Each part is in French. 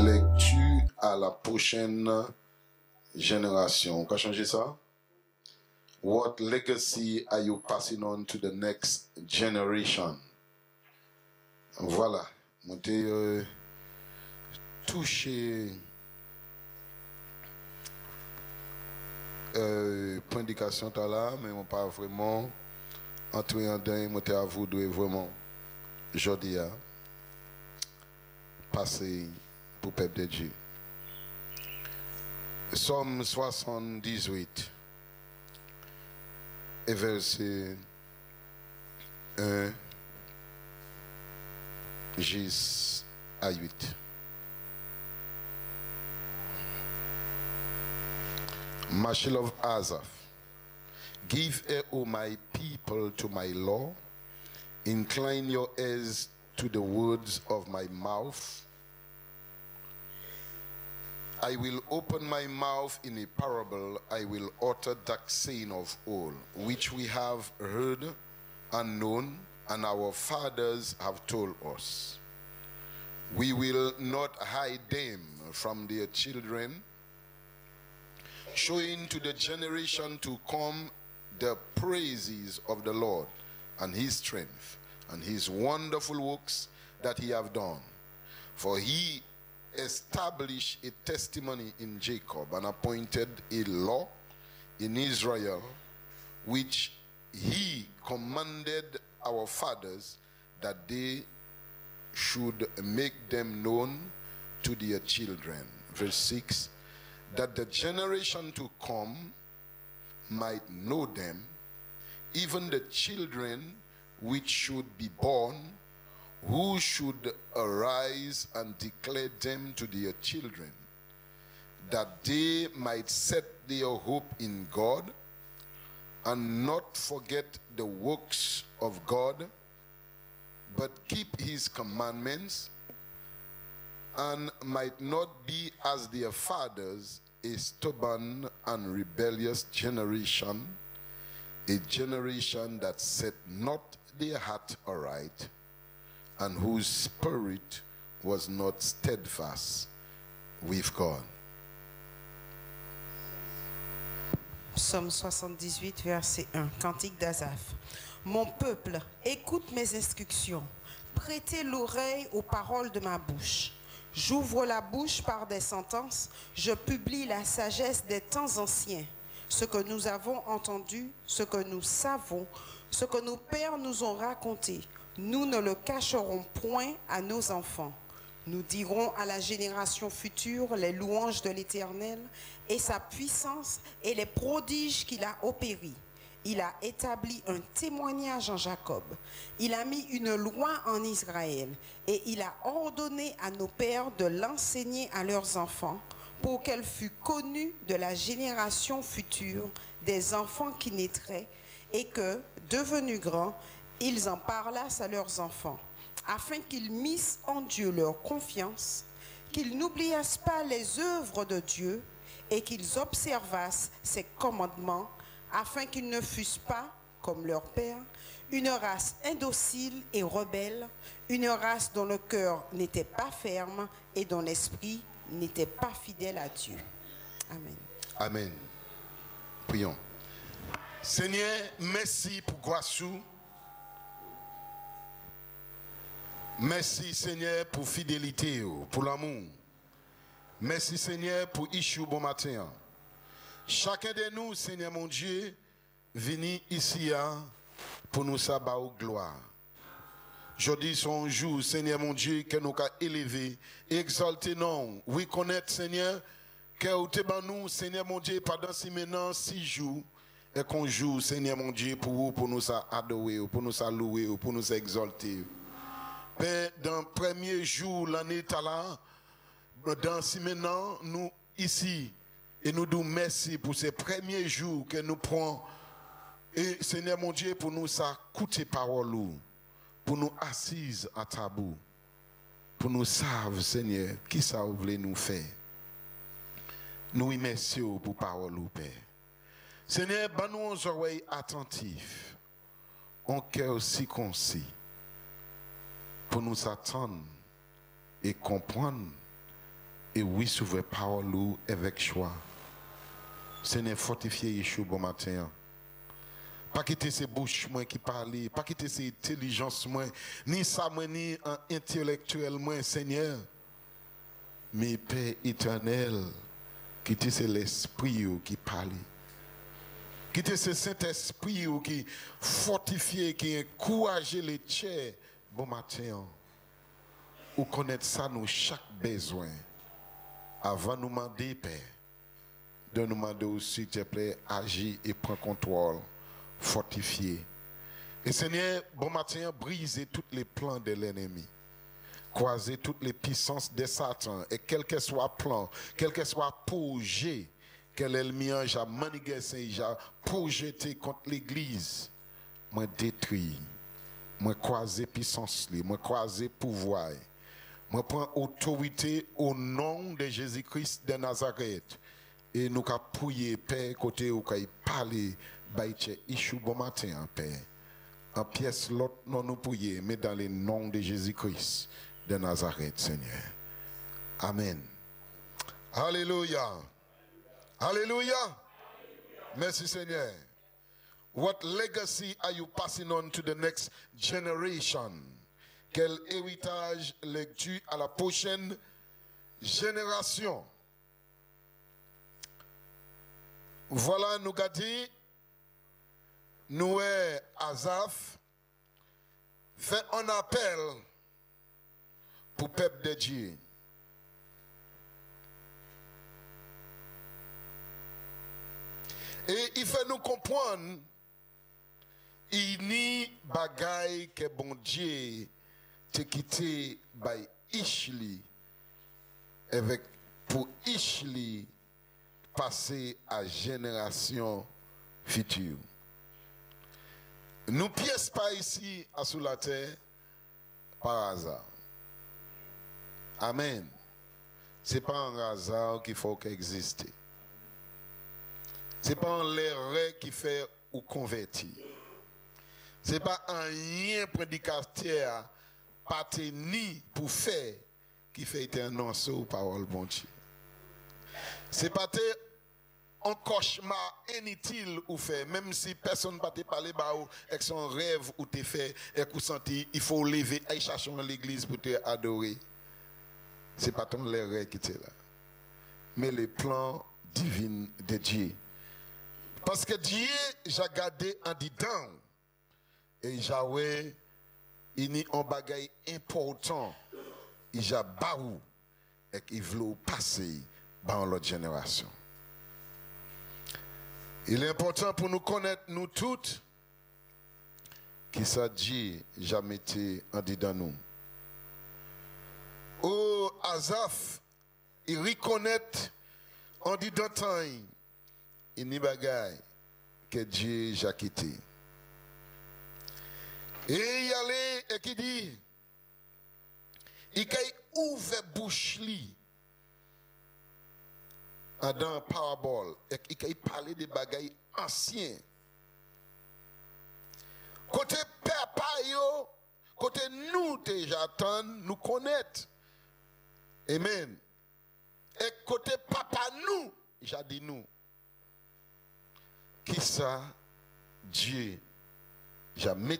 lecture à la prochaine génération. On va changer ça? What legacy are you passing on to the next generation? Voilà. Montez toucher point d'indication là, mais on pas vraiment entrer en dedans. Montez à vous devez vraiment aujourd'hui passer pour peuple de Dieu. Somme 78 et verset 1 jusqu'à 8. Mashal of Asaph, give ear, O my people, to my law. Incline your ears to the words of my mouth. I will open my mouth in a parable. I will utter that saying of old, which we have heard and known, and our fathers have told us. We will not hide them from their children, showing to the generation to come the praises of the Lord and his strength and his wonderful works that he have done. For he established a testimony in Jacob and appointed a law in Israel, which he commanded our fathers that they should make them known to their children. Verse 6, that the generation to come might know them, even the children which should be born, who should arise and declare them to their children, that they might set their hope in God and not forget the works of God, but keep his commandments, and might not be as their fathers, a stubborn and rebellious generation, a generation that set not their heart aright, and whose spirit was not steadfast with God. Psaume 78, verset 1, Cantique d'Asaph. Mon peuple, écoute mes instructions. Prêtez l'oreille aux paroles de ma bouche. J'ouvre la bouche par des sentences. Je publie la sagesse des temps anciens. Ce que nous avons entendu, ce que nous savons, ce que nos pères nous ont raconté, nous ne le cacherons point à nos enfants. Nous dirons à la génération future les louanges de l'Éternel et sa puissance et les prodiges qu'il a opérés. Il a établi un témoignage en Jacob. Il a mis une loi en Israël et il a ordonné à nos pères de l'enseigner à leurs enfants pour qu'elle fût connue de la génération future des enfants qui naîtraient et que, devenus grands, ils en parlassent à leurs enfants, afin qu'ils missent en Dieu leur confiance, qu'ils n'oubliassent pas les œuvres de Dieu et qu'ils observassent ses commandements, afin qu'ils ne fussent pas, comme leur père, une race indocile et rebelle, une race dont le cœur n'était pas ferme et dont l'esprit n'était pas fidèle à Dieu. Amen. Amen. Prions. Seigneur, merci pour Guassou. Merci Seigneur pour fidélité, pour l'amour. Merci Seigneur pour Ichou bon matin. Chacun de nous, Seigneur mon Dieu, venez ici pour nous savoir au gloire. Aujourd'hui, son jour, Seigneur mon Dieu, que nous avons élevé, exalté, non, oui, connaître, Seigneur, que nous, Seigneur mon Dieu, pendant maintenant 6 jours, et qu'on joue, Seigneur mon Dieu, pour nous adorer, pour nous louer, pour nous exalter. Père, dans le premier jour, l'année là, dans ce maintenant, nous ici, et nous disons merci pour ces premiers jours que nous prenons. Et Seigneur mon Dieu, pour nous écouter parole, pour nous assises à tabou, pour nous savoir, Seigneur, qui ça vous voulez nous faire. Nous remercions pour parole, Père. Seigneur, nous nos oreilles attentives, un cœur si concis, pour nous attendre et comprendre Et oui, s'ouvre parole avec choix. Seigneur, fortifier Yeshua bon matin. Pas quitter ces bouches moi qui parlent, pas quitter ces intelligences moi, ni ça moi ni intellectuel moi, Seigneur. Mais Père éternel, quitter c'est l'esprit qui parle. Quitter ce Saint-Esprit qui fortifie, qui encourage les chers bon matin. Ou connaître ça nous chaque besoin. Avant de nous demander, Père, de nous demander aussi, s'il te plaît, agir et prendre contrôle, fortifier. Et Seigneur, bon matin, briser tous les plans de l'ennemi. Croiser toutes les puissances de Satan. Et quel que soit le plan, quel que soit le projet que l'ennemi a manigé, a projeté contre l'église, moi détruis, moi croiser puissance, moi croiser pouvoir. Moi prends autorité au nom de Jésus-Christ de Nazareth. Et nous avons prié, Père, côté où nous parler, Ishu bon matin, Père. En pièce, l'autre, non, nous prions, mais dans le nom de Jésus-Christ de Nazareth, Seigneur. Amen. Alléluia. Alléluia. Merci, Seigneur. What legacy are you passing on to the next generation? Quel héritage lègues-tu à la prochaine génération? Voilà, nous avons dit, nous, Asaph, fait un appel pour le peuple de Dieu. Et il fait nous comprendre, il n'y a bagaille que bon Dieu te quitté by Ishli avec pour Ishli passer à génération future. Nous pièces pas ici à sous la terre par hasard. Amen. C'est pas un hasard qu'il faut qu'exister. C'est pas un l'erreur qui fait ou convertir. C'est pas un rien prédicateur pas ni pour faire qui fait être un annonce aux paroles bon Dieu. C'est pas un cauchemar inutile ou fait, même si personne ne te parler avec son rêve ou te fait et que senti il faut lever et chercher l'église pour te adorer. C'est pas ton l'erreur qui est là. Mais le plan divin de Dieu. Parce que Dieu, j'ai gardé en dedans. Et Yahweh, il y a un bagage important. Il y a baou. Et qu'il veut passer dans l'autre génération. Il est important pour nous connaître, nous toutes, qui ça Dieu jamais été en dedans nous. Oh, Asaph, il reconnaît en dedans temps. Il n'y a pas que Dieu a quitté. Et il allait et qui dit, il a ouvert bouche li dans la parabole et il a parlé des bagailles anciens. Côté papa yo, côté nous déjà attend, nous connaître. Amen. Et côté papa nous, j'ai dit nous. Qui ça Dieu j'ai mis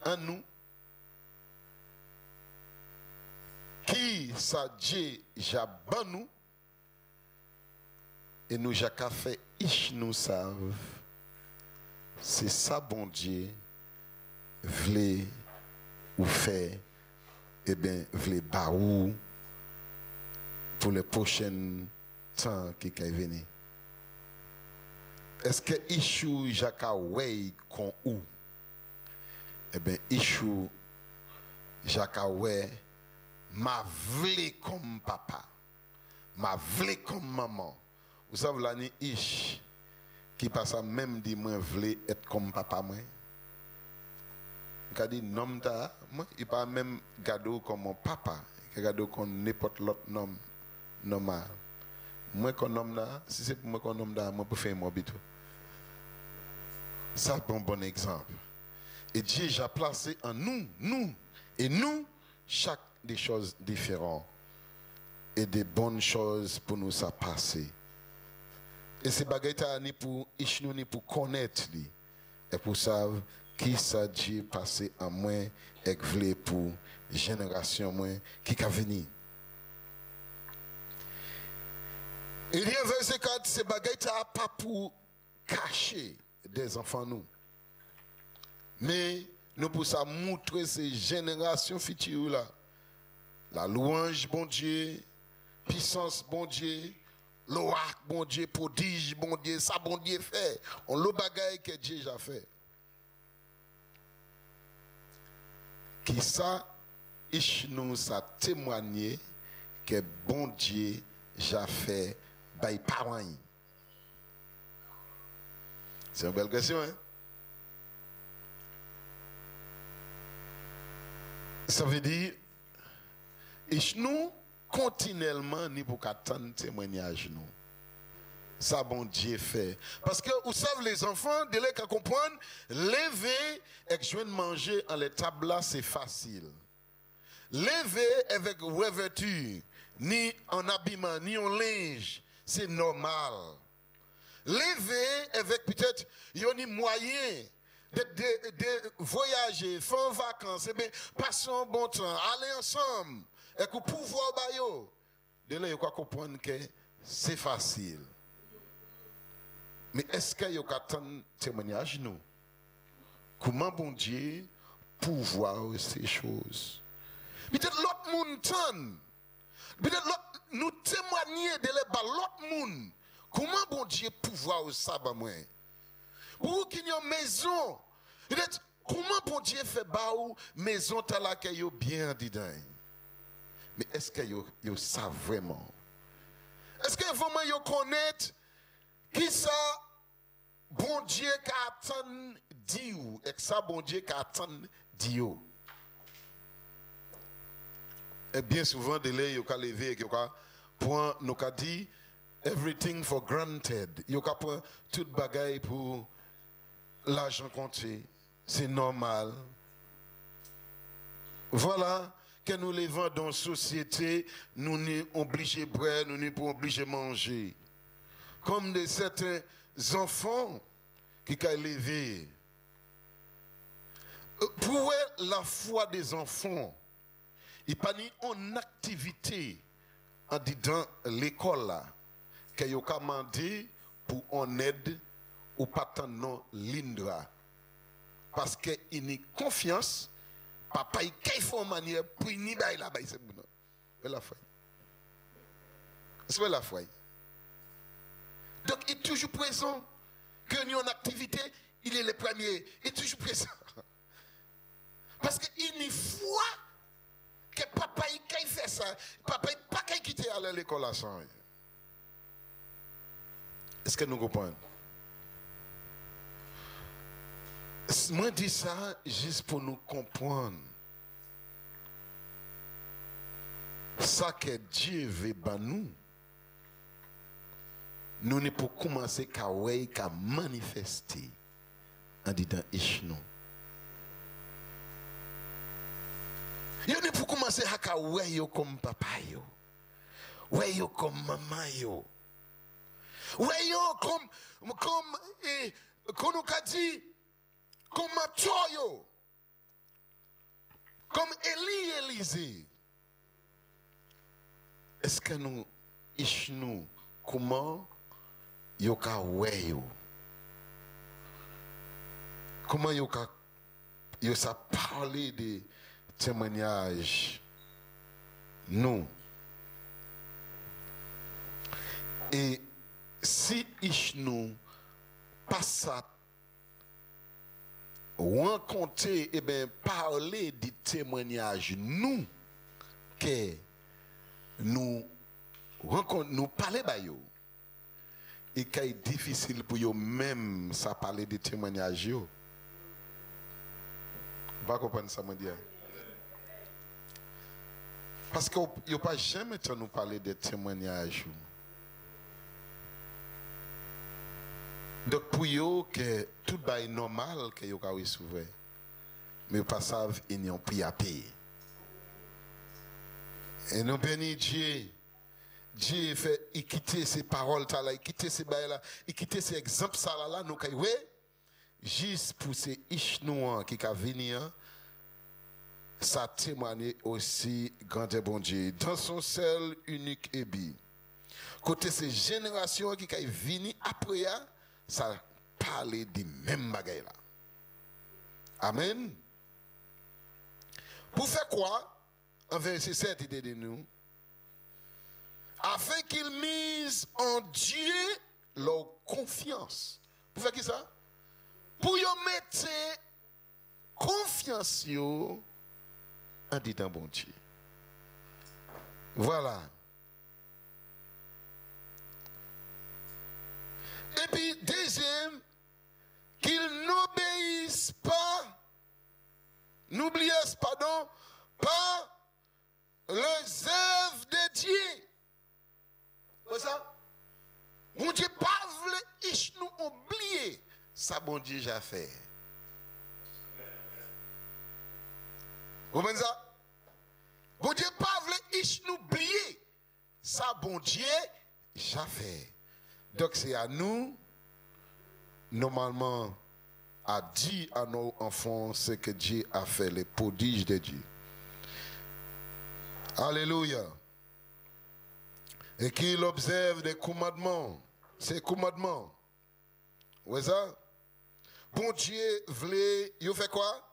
en nous? Qui ça Dieu j'ai ban nous? Et nous j'ai fait ich nous savent. C'est ça bon Dieu voulait ou faire et bien voulait baou pour les prochains temps qui va venir. Est-ce que Ishu Jaka Wei kon ou? Eh bien, Ishu Jaka Wei m'a vle comme papa, m'a vle comme maman. Vous savez, là, ni Ish qui passe à même dit moi vle être comme papa moi. Il dit nom ta, moi il pas même gado comme mon papa, il gado comme n'importe l'autre nom normal. Moi qu'on nomme là, si c'est pour moi qu'on nomme là, moi pour faire moi bitou. Ça c'est un bon exemple. Et Dieu a placé en nous, et nous, chaque des choses différentes. et des bonnes choses pour nous ça passer. Et ces bagages ni pour nous ni pour connaître li et pour savoir qui ça Dieu passé en moins et vle pour génération moins qui va venir. Il y a verset 4, ces bagages pas pour cacher des enfants nous. Mais nous pour ça montrer ces générations futures là. La louange bon Dieu, puissance bon Dieu, l'oracle bon Dieu, prodige bon Dieu, ça bon Dieu fait. On le bagaille que Dieu a fait. Qui ça, nous ça témoigné que bon Dieu a fait by parents. C'est une belle question, hein? Ça veut dire, et nous, continuellement, nous pouvons attendre témoignage, nous. Ça, bon Dieu fait. Parce que, vous savez, les enfants, dès qu'ils comprennent, lever et jouer manger en les tables là, c'est facile. Lever avec revêture, ni en habillement, ni en linge, c'est normal. Lever avec peut-être, il y a des moyens de voyager, faire vacances, passer un bon temps, aller ensemble, et que pouvoir bailler. De là, il faut comprendre que c'est facile. Mais est-ce qu'il y a un témoignage, nous? Comment bon Dieu pouvoir ces choses? Peut-être l'autre monde tente. Peut-être nous témoigner de l'autre monde. Comment bon Dieu pouvoir ça, bah moi? Ou qu'il y a une maison. Peut-être comment bon Dieu fait baou maison tala que yo bien dedans. Mais est-ce que yo ça vraiment? Est-ce que vraiment yo connaît qui ça bon Dieu qui attend Dieu et que ça bon Dieu qui attend Dieu? Et bien souvent de là yo ka lever yo ka point nous ka dit everything for granted. Yo ka prend toute bagaille pour l'argent compté. C'est normal. Voilà que nous vivons dans une société, nous sommes obligés de boire, nous sommes obligés de manger. Comme de certains enfants qui ont élevé. Pour la foi des enfants, il n'y a pas une activité dans l'école là, qu'ils ont demandé pour en aide ou pas tant non l'Indra. Parce qu'il y a confiance, papa il fait une manière pour ni bail là c'est bon. La foi. C'est la foi. Donc il est toujours présent. Que nous en activité, il est le premier. Il est toujours présent. Parce qu'il y a une foi que papa il fait ça. Papa il pas quitter à l'école à ça. Est-ce que nous comprenons? Moi, je dis ça juste pour nous comprendre. Ça que Dieu veut pour nous, nous ne pouvons commencer qu'à manifester en disant Ishno. Nous ne pouvons commencer à voir comme papa, voir comme maman, voir comme nous a dit, comme Mathieu, comme Élisée. Est-ce que nous, Ishnu, comment yoka weyo? Comment yoka yosa parler de témoignages? Nous. Et si Ishnu passe à rencontrer et bien parler des témoignages, nous que nous rencontrons, nous parler bayo et qu'il est difficile pour eux même ça parler des témoignages yo. Vous comprenez ça, me dire? Parce que yo pas jamais nous parler des témoignages. Donc pour eux que tout est normal que yo ka recevoir. Mais pas savent ils n'ont pas à payer. Et nous bénissons Dieu Dieu fait, il quitte ces paroles là, il quitte ces bails là, il quitte ces exemples là, nous kaywe, juste pour ces ichnois qui ka venir, ça témoigne aussi grand et bon Dieu dans son seul unique ébi. Côté ces générations qui ka venir après ça parler des mêmes bagailles là. Amen. Pour faire quoi? En verset 7 il dit nous afin qu'ils misent en Dieu leur confiance. Pour faire qui ça? Pour y mettre confiance en dit un bon Dieu. Voilà. Et puis, deuxième, qu'ils n'obéissent pas, n'oubliez pardon, pas les œuvres de Dieu. C'est ça? Mon Dieu, pas voulu nous oublier. Ça, bon Dieu, j'ai fait. Vous comprenez ça? Bon Dieu, pas voulu nous oublier. Ça, bon Dieu, j'ai fait. Donc, c'est à nous, normalement, à dire à nos enfants ce que Dieu a fait, les prodiges de Dieu. Alléluia. Et qu'il observe des commandements. Ces commandements. Vous voyez ça? Bon Dieu voulait, il fait quoi?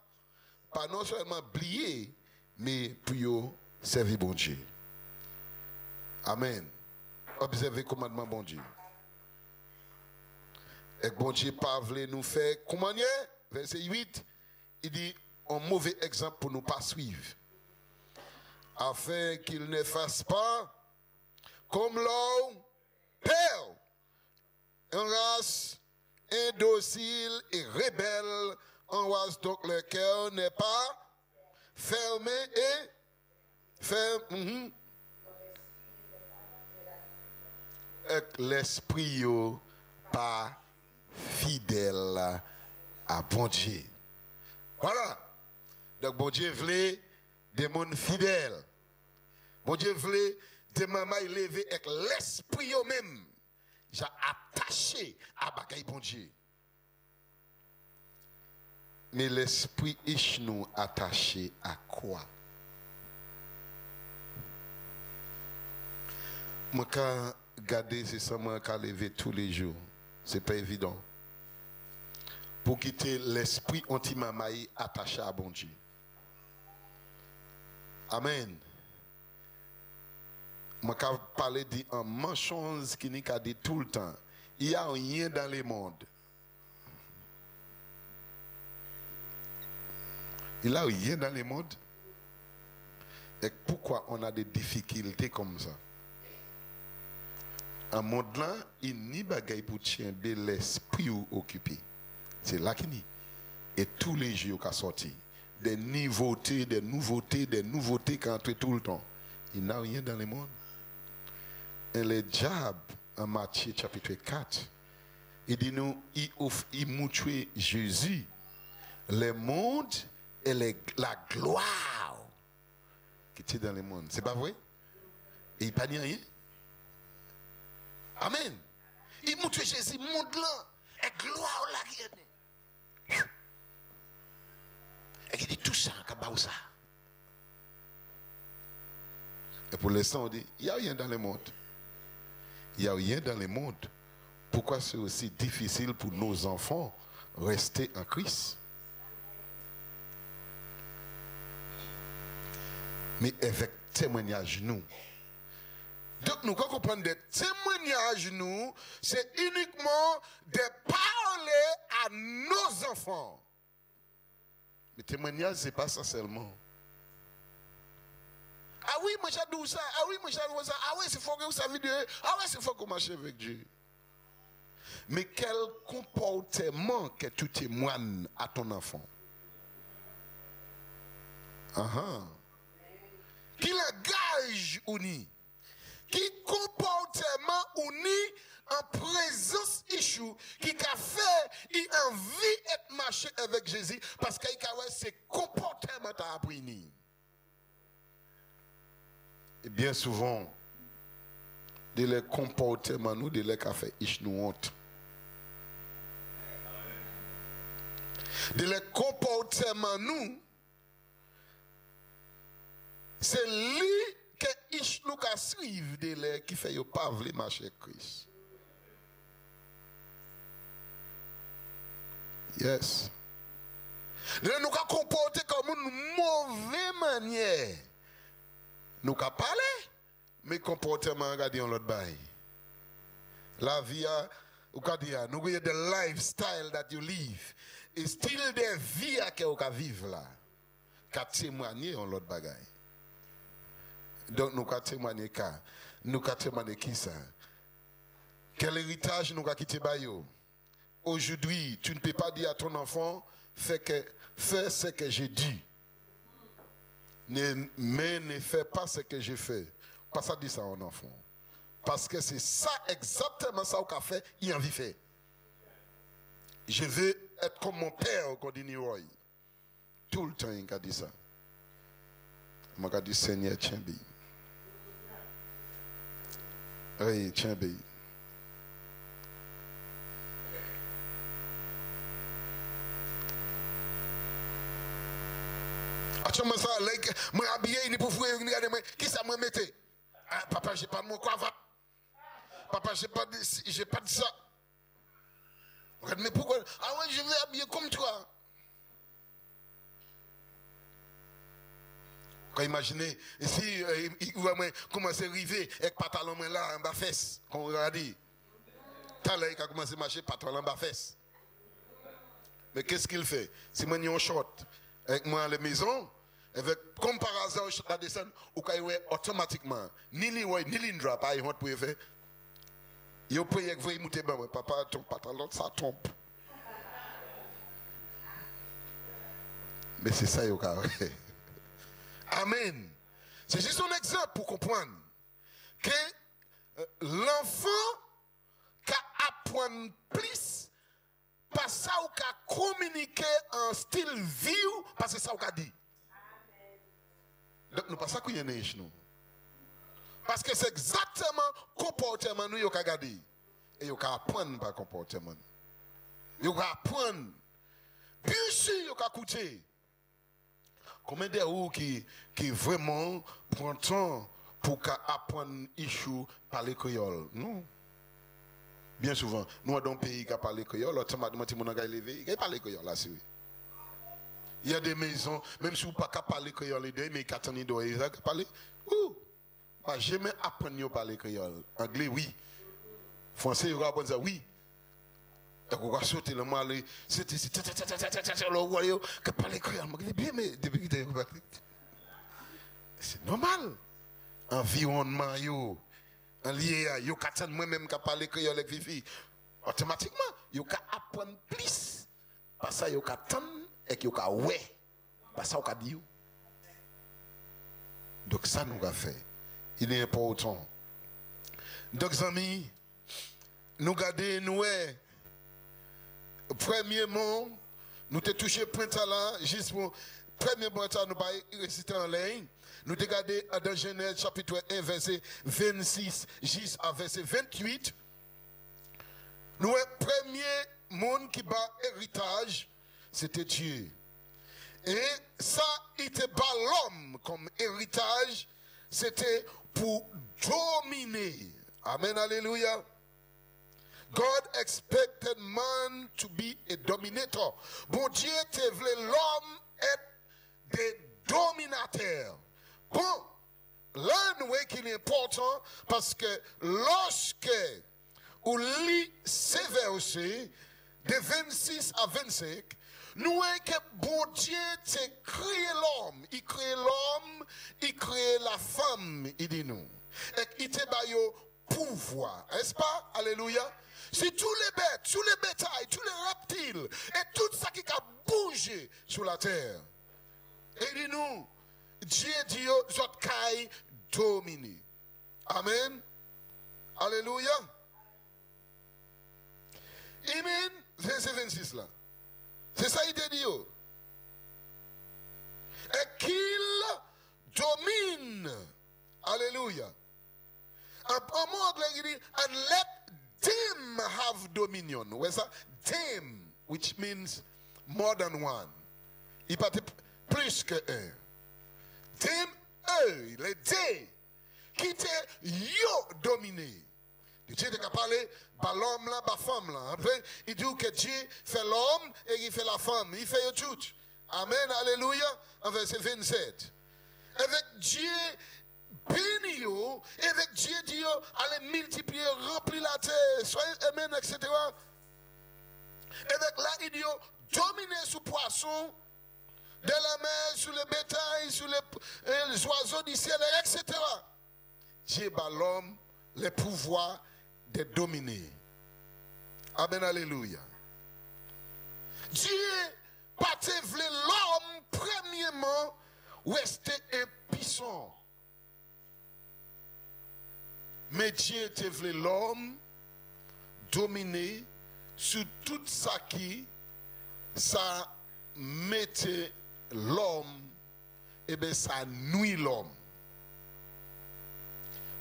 Pas non seulement oublier, mais pour servir bon Dieu. Amen. Observez le commandement bon Dieu. Et bon Dieu pas voulait nous faire comment? Verset 8, il dit un mauvais exemple pour ne pas suivre. Afin qu'il ne fasse pas comme l'homme père, une race indocile et rebelle, en race donc le cœur n'est pas fermé et ferme. L'esprit pas fidèle à bon Dieu. Voilà. Donc bon Dieu voulait des mondes fidèles. Bon Dieu voulait des mamans élevées avec l'esprit eux-mêmes. J'ai attaché à bagaille bon Dieu. Mais l'esprit est nous attaché à quoi? Moi quand garder c'est ça moi quand lever tous les jours. C'est pas évident. Pour quitter l'esprit anti-mamaï attaché à bon Dieu. Amen. Je vais parler d'une chose qui n'est qu'à dire tout le temps. Il n'y a rien dans le monde. Il n'y a rien dans le monde. Et pourquoi on a des difficultés comme ça? Un monde là, il n'y a pas pour tirer l'esprit occupé. C'est là qu'il y a. Et tous les jours qui sont sortis. Des nouveautés, qui entrent tout le temps. Il n'y a rien dans le monde. Et le diable, en Matthieu chapitre 4, il dit nous, il montre Jésus, le monde et la gloire qui est dans le monde. C'est pas vrai? Et il n'y a pas dit rien. Amen. Il montre Jésus, le monde là, et gloire là qui est. Et il dit tout ça, comme ça. Et pour l'instant, on dit, il n'y a rien dans le monde. Il n'y a rien dans le monde. Pourquoi c'est aussi difficile pour nos enfants rester en Christ? Mais avec témoignage, nous. Donc, nous, quand on prend des témoignages, nous, c'est uniquement de parler à nos enfants. Mais témoignage, ce n'est pas ça seulement. Ah oui, moi j'adore ça. Ah oui, moi j'adore ça. Ah oui, c'est fort que vous savez Dieu. Ah oui, c'est fort que vous marchez avec Dieu. Mais quel comportement que tu témoignes à ton enfant? Qui langage uni? Qui comportement uni en présence issue qui a fait, il a envie de marcher avec Jésus parce qu'il a ce comportement à appris. Et bien souvent, de les comportements nous, de les cafés, ils nous honte. De les comportements nous, c'est lui que ils nous suivent de les qui fait yo pas vle marcher Christ. Yes. Nous nous comporter comme une mauvaise manière. Nous ka parler, mais comportement regarder en l'autre bail. La vie ou ka dire nous voyons the lifestyle that you live is still the vie que vous vivre là. Ka témoigner en l'autre bagaille. Donc nous ka témoigner qui ça? Quel héritage nous ka quitter bayo? Aujourd'hui, tu ne peux pas dire à ton enfant fais ce que j'ai dit. Mais ne fais pas ce que j'ai fait. Pas ça dit ça à un enfant. Parce que c'est ça exactement ça qu'il a fait, il a envie de faire. Je veux être comme mon père, comme dit Roy. Tout le temps, il a dit ça. Il m'a dit Seigneur, tiens bien. Oui, tiens bien. Moi habillé il pour vous regarder moi qui ça me mettait papa j'ai pas de mon cravate papa j'ai pas de ça mais pourquoi ah ouais je vais habiller comme toi quand imaginez si il va commencer à arriver avec pantalon là en bas fesse qu'on regarde t'as là il a commencé à marcher pantalon en bas fesse mais qu'est-ce qu'il fait si moi en short avec moi à la maison avec, comme par hasard, je vais descendre, ou quand il automatiquement, ni l'indra, pas honte pour faire. Il peut y avoir monter bas, papa, ton pantalon, ça tombe. Mais c'est ça, Amen. C'est juste un exemple pour comprendre que l'enfant qui apprend plus, pas ça ou qui communiquer en style vie, parce que ça ou qui dit. Donc nous pas ça qu'on y a nous. Parce que c'est exactement le comportement nous qui regarder. Et nous apprendre par comportement. Nous apprendre. Bien sûr, nous écouter. Combien de vous qui vraiment prend temps pour apprendre issue parler créole? Non. Bien souvent, nous dans un pays qui parle créole, automatiquement tout le monde a levé, il parle créole là, c'est oui. Il y a des maisons, même si vous ne pouvez pas parler créole, mais qui attendent de parler. Ouh! Pas jamais apprendre à parler créole. Anglais, oui. Français, vous allez dire oui. Donc, vous allez sauter le mal. C'est le roi qui parle créole. Bien, mais depuis que c'est normal. Environnement, yo. En lié à yo, quand moi-même qui parle créole avec Vivi, automatiquement, yo ka apprendre plus. Parce que yo ka attendre. Et qui a ouais, pas ça qu'on dit. Donc ça nous a fait. Il est important. Donc amis, nous gardons nous. Premièrement, nous te touché point là, juste pour premièrement nous pas réciter en ligne. Nous te gardé dans Genèse chapitre 1 verset 26 jusqu'à verset 28. Nous premier monde qui bat héritage. C'était Dieu. Et ça, il était pas l'homme comme héritage, c'était pour dominer. Amen, alléluia. God expected man to be a dominator. Bon Dieu te voulait l'homme être des dominateurs. Bon, là, nous voyons qu'il est important parce que lorsque on lit ces versets, de 26 à 25, nous voyons que bon Dieu a créé l'homme. Il crée l'homme, il crée la femme, il dit nous. Et il te donne pouvoir. N'est-ce pas? Alléluia. Si tous les bêtes, tous les bétails, tous les reptiles, et tout ça qui a bougé sur la terre. Et il dit nous, Dieu dit, votre caille domine. Amen. Alléluia. Amen. Verset 26 là. C'est ça il te dit. Et qu'il domine. Alléluia. En mot anglais, il dit, and let them have dominion. Where's that? Them, which means more than one. Il partait plus que un. Them, eux, les deux, qui étaient yo dominé. Dieu t'a parlé, par l'homme là, par femme là. Après, il dit que Dieu fait l'homme et il fait la femme. Il fait tout. Amen, alléluia. En verset 27. Avec Dieu béni yo, et avec Dieu dit allez multiplier, remplir la terre, soyez amen, etc. Avec là, il dit dominer sous poisson, de la mer, sur le bétail, sur les oiseaux du ciel, etc. Dieu bat l'homme le pouvoir de dominer. Amen, alléluia. Dieu pas voulu l'homme premièrement rester impuissant. Mais Dieu te voulu l'homme dominer sur tout ça qui ça mettait l'homme, et bien ça nuit l'homme.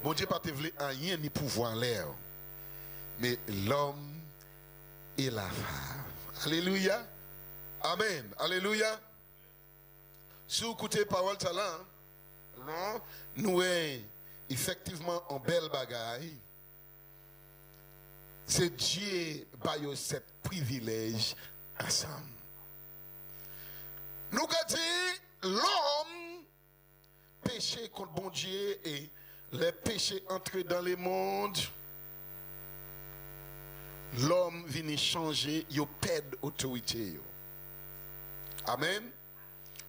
Bon Dieu pas te voulu rien ni pouvoir en l'air, mais l'homme et la femme. Alléluia. Amen. Alléluia. Si vous écoutez parole talent, non, nous sommes effectivement en belle bagaille. C'est Dieu qui a ce privilège ensemble. Nous avons dit l'homme péché contre bon Dieu et les péchés entrés dans le monde. L'homme vient changer, il perd l'autorité. Amen.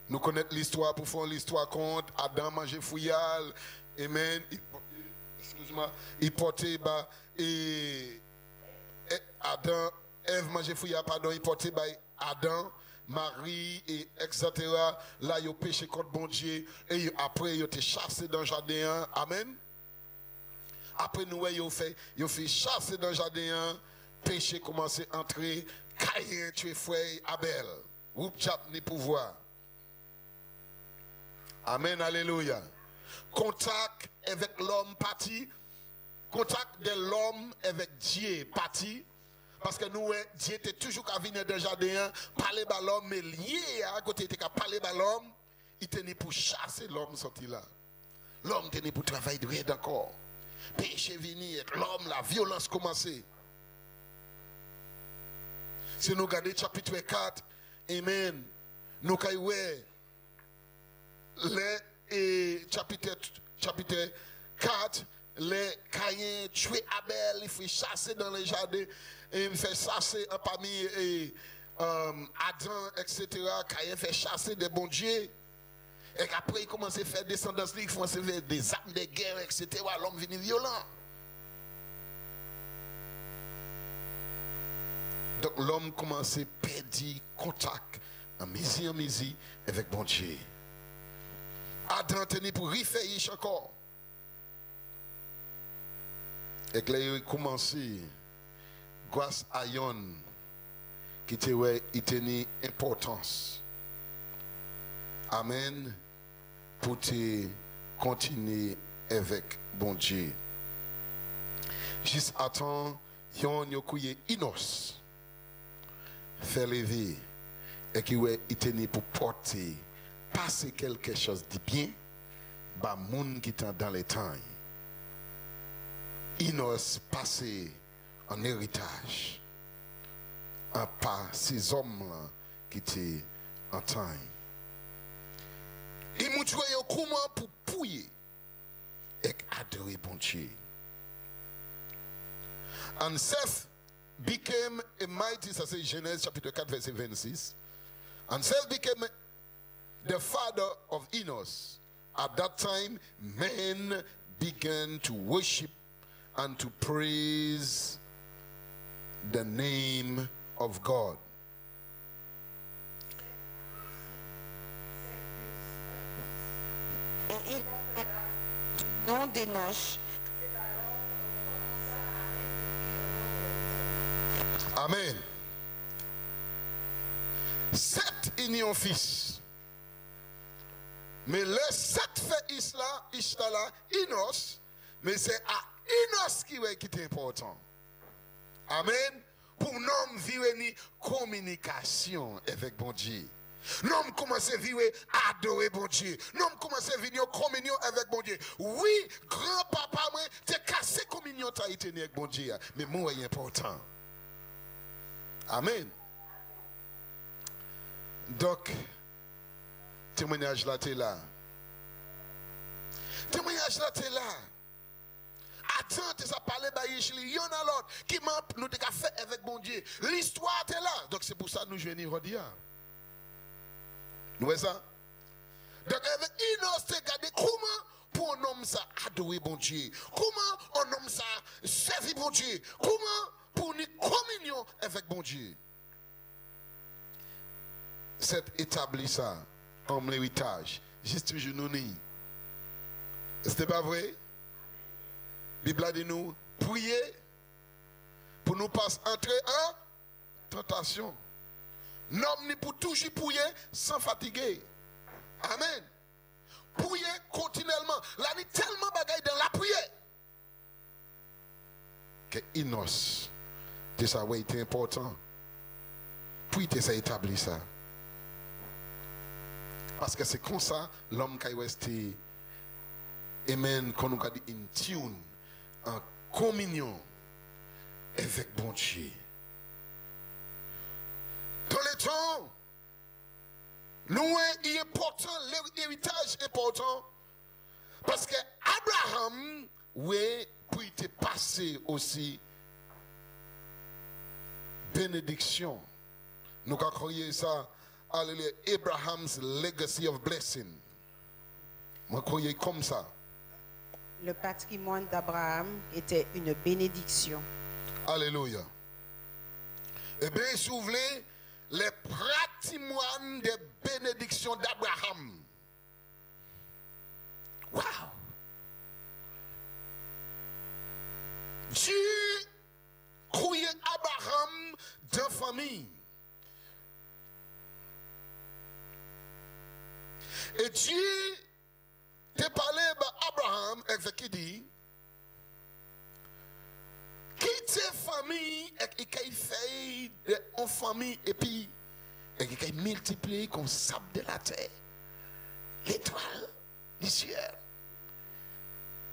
Nous connaissons l'histoire pour faire l'histoire contre Adam mangeait fouillal. Amen. Excuse-moi. Il portait et Adam, Ève mangeait fouillal, pardon, il portait Adam, Marie, et etc. Là, il a péché contre bon Dieu. Et après, il a été chassé dans le jardin. Amen. Après, nous, il a fait chasser dans le jardin. Péché commencé à entrer. Caïn tué frère Abel. Ou jap ni pouvoir. Amen, alléluia. Contact avec l'homme parti. Contact de l'homme avec Dieu parti. Parce que nous, Dieu était toujours qu'à venir dans le jardin, parler à l'homme, mais lié à côté, il était qu'à parler à l'homme, il tenait pour chasser l'homme sorti là. L'homme tenait pour travailler de rien encore. Péché venir, l'homme, la violence commençait. Si nous regardons chapitre 4, amen, nous avons le chapitre 4, les Caïn tué Abel, il fait chasser dans les jardins, et il fait chasser parmi Adam, etc. Caïn fait chasser des bons dieux. Et après, il commence à faire descendance, il commence à faire des armes de guerre, etc. L'homme vient violent. Donc l'homme commence à perdre contact en misi avec bon Dieu. Adam tenait pour refaire encore. Et que là, il a commencé, grâce à Yon, qui tenait importance. Amen. Pour te continuer avec bon Dieu. Juste à temps, Yon a couillé Inos. Fait lever. Et qui tenait pour porter, passer quelque chose de bien, bah, moun qui est dans les temps. Inos passé en héritage par ces hommes-là qui étaient en temps. Ils m'ont trouvé comment pour pouiller et adorer bon Dieu. And Seth became a mighty, ça c'est Genèse chapitre 4 verset 26. And Seth became the father of Enos. At that time, men began to worship and to praise the name of God. Nom d'Enoch. Amen. Sept unions fils. Mais les sept fait Ishtala, Inos, mais c'est à Inos qui est important. Amen. Pour nous vivre une communication avec bon Dieu. Nous commençons à vivre adorer bon Dieu. Nous commençons à vivre communion avec bon Dieu. Oui, grand-papa, moi, t'es cassé communion, t'as été avec bon Dieu. Mais moi, c'est important. Amen. Donc, témoignage là, t'es là. Témoignage là, t'es là. Attends, ça parle il y en a l'autre qui m'a nous fait avec bon Dieu. L'histoire est là. Donc c'est pour ça que nous jouons aujourd'hui. Vous voyez ça? Donc avec Inos, regardez comment pour un homme ça adorer bon Dieu. Comment un homme ça servir bon Dieu. Comment pour une communion avec bon Dieu. C'est établi ça comme l'héritage. Juste toujours nous ni. C'était pas vrai? La Bible dit nous prier pour nous pas entrer en tentation. L'homme n'est pour toujours prier sans fatiguer. Amen. Prier continuellement. Là, il y a tellement de bagailles dans la prière. Que Inos, c'est ça, oui, c'est important. Puis, ça établit ça. Parce que c'est comme ça, l'homme qui est resté, amen, qu'on nous a dit in tune, en communion avec bon Dieu. Dans les temps, nous, il est important, l'héritage est important. Parce que Abraham, oui, puis il passé aussi bénédiction. Nous avons créé ça, alléluia, Abraham's legacy of blessing. Moi, croyez comme ça. Le patrimoine d'Abraham était une bénédiction. Alléluia. Eh bien, si vous voulez, les patrimoines de bénédiction d'Abraham. Wow! Dieu croyait Abraham dans famille. Et Dieu te parlé d'Abraham avec qui dit quitte famille et qu'il fait en famille et puis et qu'il multiplie comme sable de la terre, l'étoile du ciel.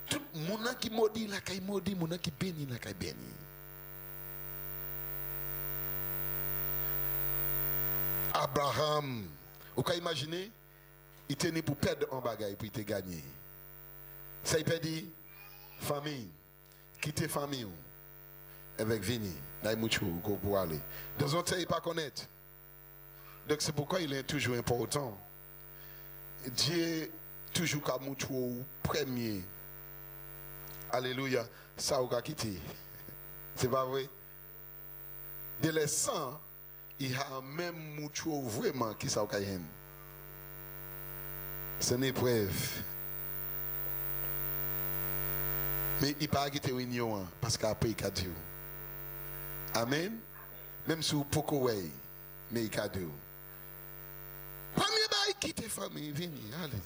Tout le monde qui maudit la caille maudit, le monde qui bénit la caille bénit. Abraham, vous pouvez imaginer, il tenait pour perdre un bagage pour te gagner. Ça il peut dire famille, quitter famille avec Vini, là il pour aller. Dans un temps il pas connaître. Donc c'est pourquoi il est toujours important. Dieu toujours comme mouchou premier. Alléluia, ça ou quitter. C'est pas vrai. De les 100, il y a même mouchou vraiment qui ça ou c'est une épreuve. Mais il n'a pas quitté l'union parce qu'après il a dit. Amen. Même si vous pouvez pas, mais il a dit. Premier bail quitter famille, venez, allez.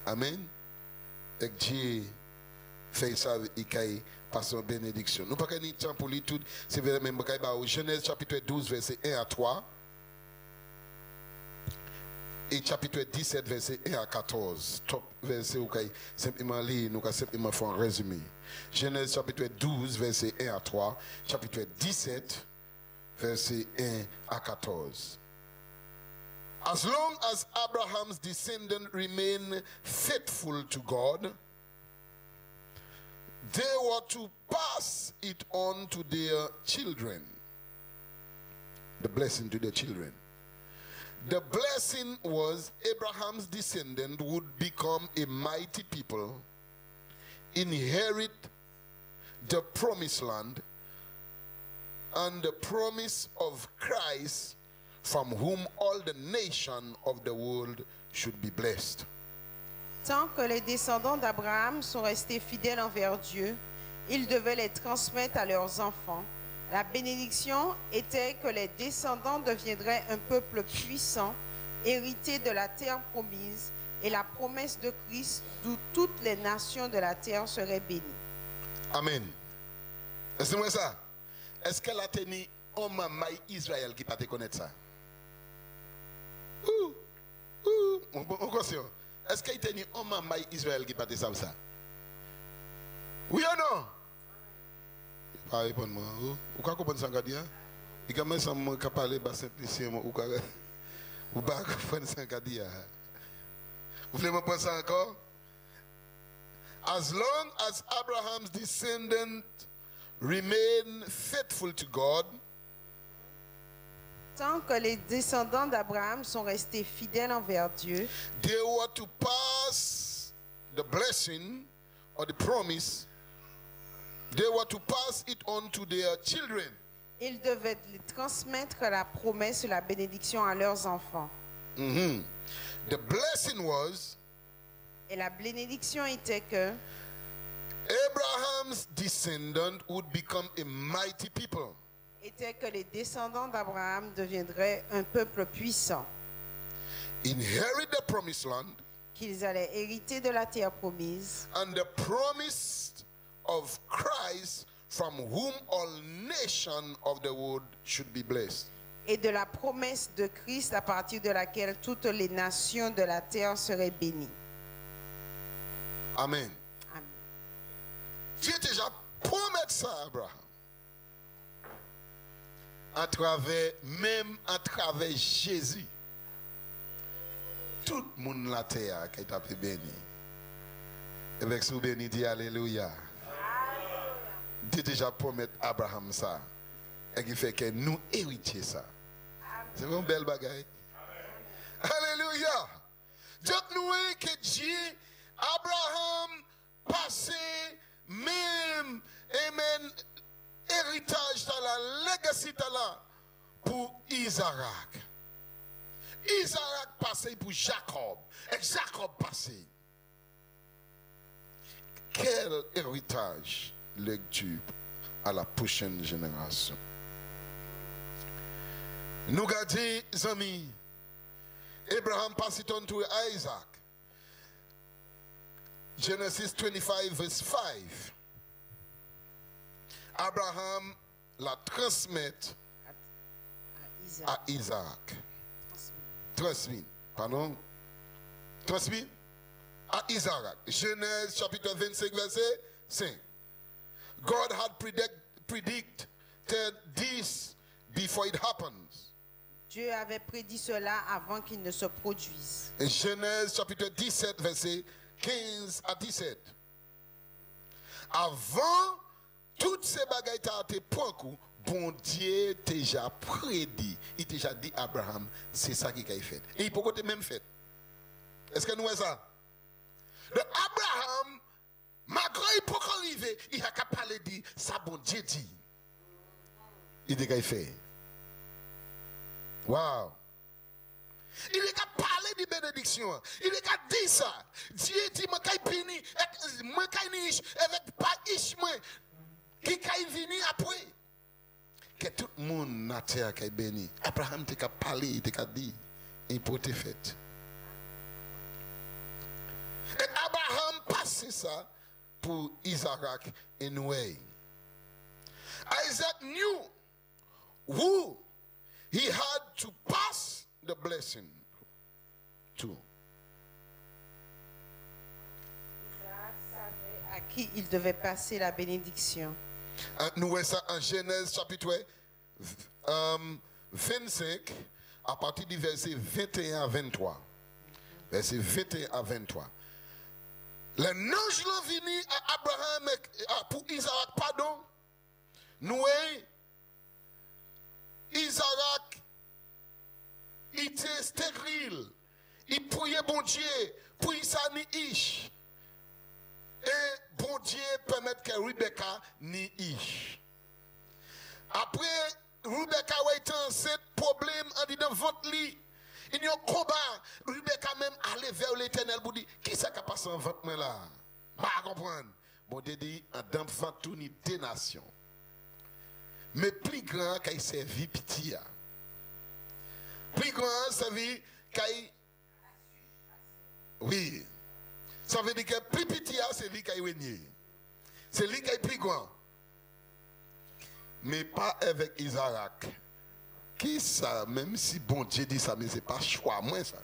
Amen. Et Dieu fait ça, il passe en bénédiction. Nous pas de temps pour lire tout. C'est même Genèse chapitre 12, verset 1 à 3. Et chapitre 17, verset 1 à 14. Top verset où simplement lire, nous simplement faire un résumé. Genèse chapitre 12, verset 1 à 3. Chapitre 17, verset 1 à 14. As long as Abraham's descendants remain faithful to God, they were to pass it on to their children. The blessing to their children. The blessing was Abraham's descendant would become a mighty people, inherit the promised land, and the promise of Christ, from whom all the nations of the world should be blessed. Tant que les descendants d'Abraham sont restés fidèles envers Dieu, ils devaient les transmettre à leurs enfants. La bénédiction était que les descendants deviendraient un peuple puissant, hérité de la terre promise, et la promesse de Christ d'où toutes les nations de la terre seraient bénies. Amen. Est-ce que ça? Est-ce qu'elle a tenu un maman Israël qui pas te connaître ça? On conscient. Est-ce qu'il a tenu un maman Israël qui pas te savoir ça? Oui ou non? Pas répondre moi. Ou quoi comprendre ça dire? Il quand même ça me parler bas simplicement ou quoi? Ou pas comprendre ça dire? Vous voulez me prendre ça encore? As long as Abraham's descendants remain faithful to God, tant que les descendants d'Abraham sont restés fidèles envers Dieu, they were to pass the blessing or the promise, they were to pass it on to their children. ils devaient transmettre la promesse et la bénédiction à leurs enfants. The blessing was Et la bénédiction était que Abraham's descendant would become a mighty people. était que les descendants d'Abraham deviendraient un peuple puissant, Inherit the promised land qu'ils allaient hériter de la terre promise and the promise of Christ from whom all nations of the world should be blessed. et de la promesse de Christ à partir de laquelle toutes les nations de la terre seraient bénies. Amen. Amen. Dieu déjà promet ça à Abraham. Même à travers Jésus. Tout le monde la terre qui est béni. Et avec ce béni dit Alléluia. Dieu déjà promet à Abraham ça. Et qui fait que nous héritions ça. C'est une belle bagaille. Alléluia. Donc nous que Dieu, Abraham, passé même, amen, héritage de la legacy de la pour Isaac. Isaac passé pour Jacob. Et Jacob passé. Quel héritage lecture à la prochaine génération. Nous gardons, amis, Abraham passé on to Isaac. Genesis 25 verse 5. Abraham la transmet à Isaac. Transmis. Pardon? Transmis à Isaac. Genèse chapitre 25 verset 5. God had predicted this before it happens. Dieu avait prédit cela avant qu'il ne se produise. Genèse chapitre 17 verset 15 à 17. Avant toutes ces bagailles étaient point coup, bon Dieu déjà prédit. Il déjà dit à Abraham, c'est ça qu'il a fait. Et il peut côté même fait. Est-ce que nous voyons ça? De Abraham, malgré il peut arriver, il a qu'à parler de ça bon Dieu dit. Il dit qu'il fait. Wow. Il est qu'à parler de bénédiction. Il est qu'à dire ça. Dieu dit, moi qu'à béni, moi qu'à niche, avec pas ish moi, qui qu'à venir après. Que tout le monde n'a terre qu'à béni. Abraham t'es qu'à parler, il t'es qu'à dire, il peut te fait. Et Abraham passe ça pour Isaac anyway. Isaac knew who he had to pass the blessing to. Isaac savait à qui il devait passer la bénédiction. Nous voyons ça en Genèse chapitre 25 à partir du verset 21 à 23. Verset 21 à 23. Le ange est venu à Abraham pour Isaac, pardon. Nous voyons Isaac était stérile. Il priait bon Dieu, puis ça ni ish. Et bon Dieu permet que Rebecca ni ish. Après, Rebecca a été enceinte, problème en disant votre lit. Il y a un combat. Rebecca même allait vers l'Éternel pour dire, qui ça qui a passé en votre main là? Pas comprendre. Bon Dieu dit, dans ventre ni des nations. Mais plus grand qu'il servi petit. Plus grand, ça veut dire qu'il. Oui. Ça veut dire que plus petit, c'est lui qui a régné. C'est lui qui est plus grand. Mais pas avec Isaac. Qui ça, même si bon Dieu dit ça, mais ce n'est pas choix, moi ça.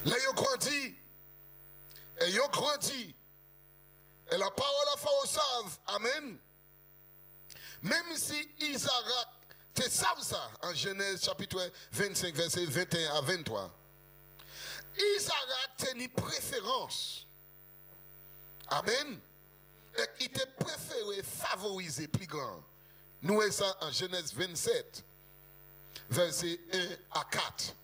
Là, ils ont grandi. Et ils ont grandi. Et la parole a fait au savent. Amen. Même si Isaac, tu sais ça, en Genèse chapitre 25, verset 21 à 23. Isaac a une préférence. Amen. Et il te préféré favoriser plus grand. Nous voyons ça en Genèse 27, verset 1 à 4.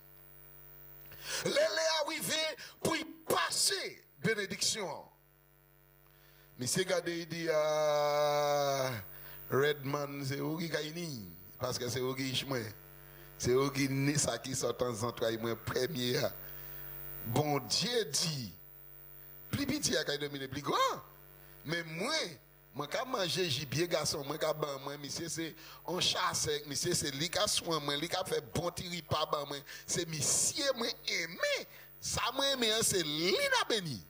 Les est arrivé pour y passer bénédiction. Mais c'est regardé, il dit Redman, c'est où qui gagne? Parce que c'est où qui est c'est où qui est ça qui sort en temps en premier. Bon Dieu dit, plus petit à dominer plus grand. Mais moi, quand manger gibier garçon, moi, monsieur, c'est on chasse, monsieur, c'est lui qui a soin, moi, lui qui a fait bon tiri pas, moi, c'est monsieur, moi, aimé. Ça, moi, aimé, c'est lui qui a béni.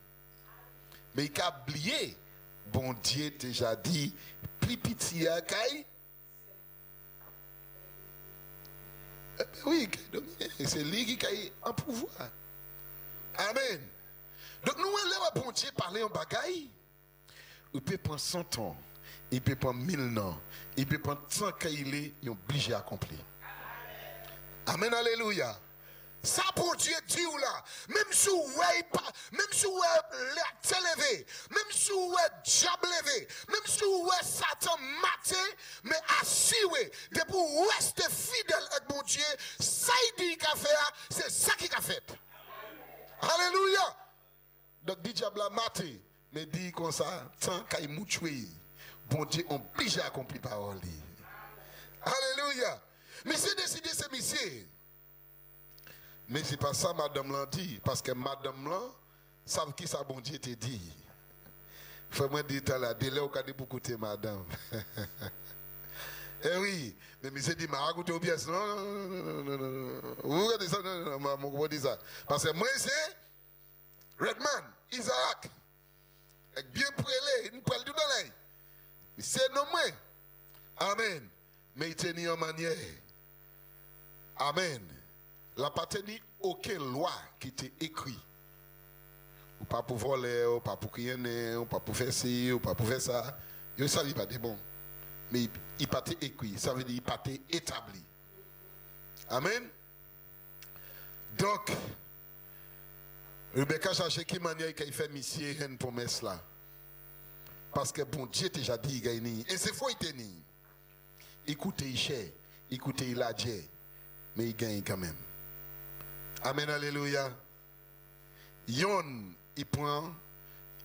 Mais il a oublié, bon Dieu déjà dit, plus petit à Kaï. Oui, c'est lui qui a un pouvoir. Amen. Donc, nous, allons bon Dieu parler en bagaille. Il peut prendre 100 ans, il peut prendre 1000 ans, il peut prendre 100 qu'il est obligé à accomplir. Amen, alléluia. Ça pour Dieu dit là, même si vous êtes élevé, même si vous êtes diable levé, même si vous êtes Satan maté, mais assuré, de pour rester fidèle avec mon Dieu, ça il dit qu'il a fait, c'est ça qu'il a fait. Alléluia. Donc, dit diable maté. Mais dit comme ça, tant qu'il m'a tué, bon Dieu obligé à accomplir parole. Alléluia. Mais c'est décidé, c'est monsieur. Mais c'est pas ça madame l'a dit, parce que madame l'a, savent qui ça bon Dieu te dit. Faut moi dire là, délai au cas de beaucoup de madame. Eh oui, mais monsieur dit, m'a raconté au bien, non. Vous regardez ça, non, mon dit ça. Parce que moi c'est Redman, Isaac. Avec bien prélé, une prélé tout dans l'œil. C'est nommé. Amen. Mais il tenait en manière. Amen. La pas tenu aucune loi qui était écrite. Ou pas pour voler, ou pas pour crier, ou pas pour faire ci, ou pas pour faire ça. Il ne savait pas de bon. Mais il pas été écrit. Ça veut dire qu'il pas été établi. Amen. Donc, Rebecca cherche qui manière qu'il fait monsieur une promesse là. Parce que bon Dieu déjà dit qu'il gagne. Et c'est faux il tenait. Écoutez il cher, écoutez il a dit, mais il gagne quand même. Amen, alléluia. Yon, il prend,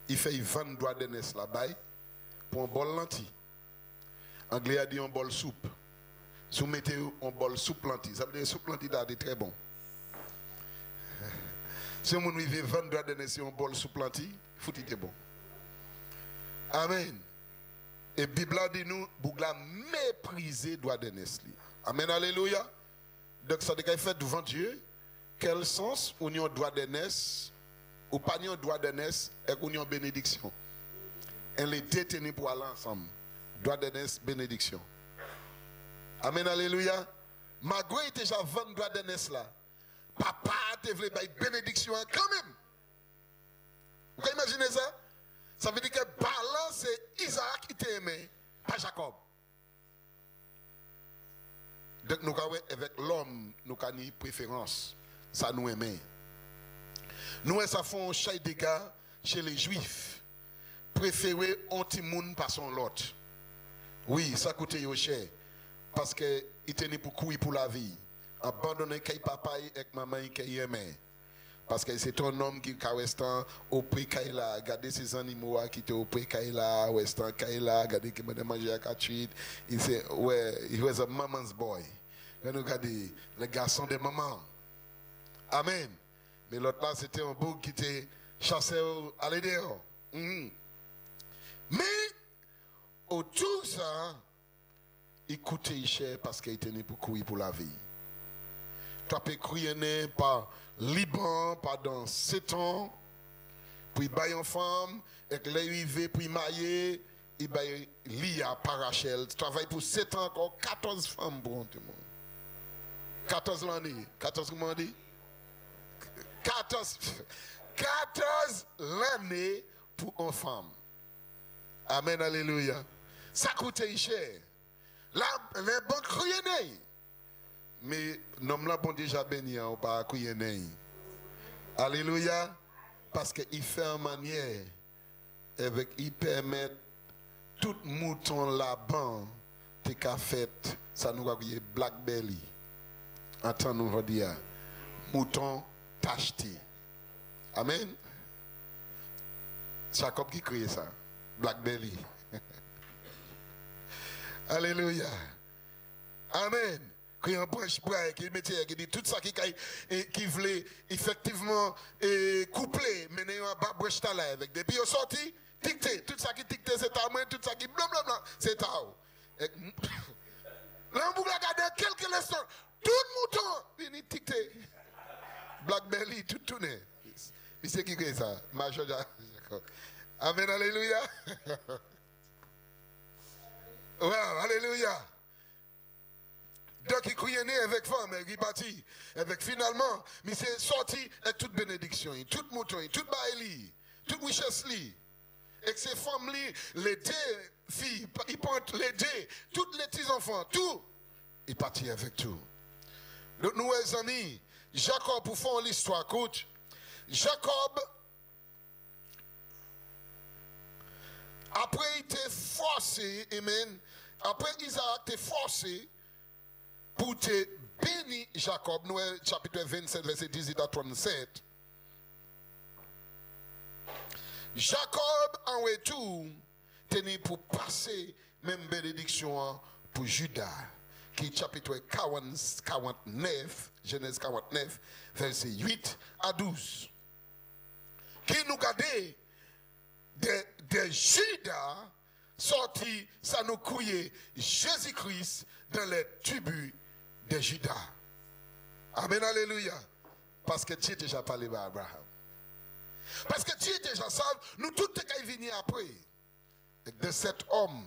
il fait 20 doigts de nes là-bas pour un bol lentille. Anglais a dit un bol soupe. Si vous mettez un bol soupe lentille, ça veut dire soupe lentille c'est très bon. Si vous avez 20 doigts de nes un bol soupe lentille, foutu est bon. Amen. Et Bible dit nous, Bougla mépriser doigt de nes. Amen, alléluia. Donc ça veut dire qu'il fait devant Dieu. Quel sens on y a droit de naissance ou pas un droit de naissance et qu'on y a bénédiction. Elle est détenue pour aller ensemble. Droit de naissance, bénédiction. Amen, alléluia. Malgré il déjà 20 droits de naissance là. Papa te voulait une bénédiction quand même. Vous pouvez imaginer ça? Ça veut dire que balance c'est Isaac qui t'a aimé, pas Jacob. Donc nous avons avec l'homme, nous avons une préférence. Ça nous aime. Nous, ça fait un chat de gars chez les Juifs. Préférer anti-moun par son lot. Oui, ça coûte cher. Parce qu'il tenait pour courir pour la vie. Abandonner qu'il papa et maman qui aimait. Parce que c'est un homme qui est au pré Kaila, regardez ces animaux qui étaient au pré Kaila, Western Kaila, regardez qui m'a mangé à 48. Il sait, ouais, he was a mama's boy. Regardez, le garçon de maman. Amen. Mais l'autre là, c'était un bouc qui était chassé à l'idéal. Mais, autour de ça, il coûtait cher parce qu'il tenait pour courir pour la vie. Tu peux courir par Liban pendant 7 ans Puis il baille en femme, avec l'arrivée, puis marié, il baille Lia par Rachel. Il travaille pour 7 ans encore, 14 femmes pour tout le monde. 14 l'année. 14 comment on dit? 14 l'année pour une femme. Amen, alléluia. Ça coûte cher. Là, les banques crient. Mais l'homme là, bon déjà béni, on pas crier. Alléluia. Parce qu'il fait en manière, avec il permet tout mouton là-bas, t'es qu'à fait, ça nous va dire black belly. Attends, nous va dire mouton tacheté. Amen. Jacob qui crée ça. Black belly. Alléluia. Amen. Qui en branche qui mettait, qui dit tout ça qui voulait effectivement coupler, mener un bas branche là avec des puis sorti, ticté, tout ça qui ticté c'est à moi, tout ça qui blablabla, c'est à vous. Là on regarde quelques instants, tout le mouton vient ticté. Black belly tout tourné. C'est qui fait ça? Major Jacob. Amen, alléluia. Wow, alléluia. Donc il criait avec femme, il parti. Avec finalement, mais c'est sorti avec toute bénédiction, toute mouton, toute baili, toute richesse. Et que ces femmes, les deux filles, ils portent les deux, tous les petits enfants, tout. Il partit avec tout. Donc nous, les amis, Jacob, pour faire l'histoire courte, Jacob, après il était forcé, amen, après Isaac était forcé pour te bénir Jacob, nous chapitre 27, verset 18 à 37. Jacob, en retour, tenait pour passer même bénédiction pour Judas, qui est chapitre 49, Genèse 49, verset 8 à 12. Qui nous gardait de Judas sorti, ça nous couillait Jésus-Christ dans les tribus de Judas. Amen, alléluia. Parce que Dieu déjà parlé à Abraham. Parce que Dieu déjà savent, nous tous qui venir après. De cet homme,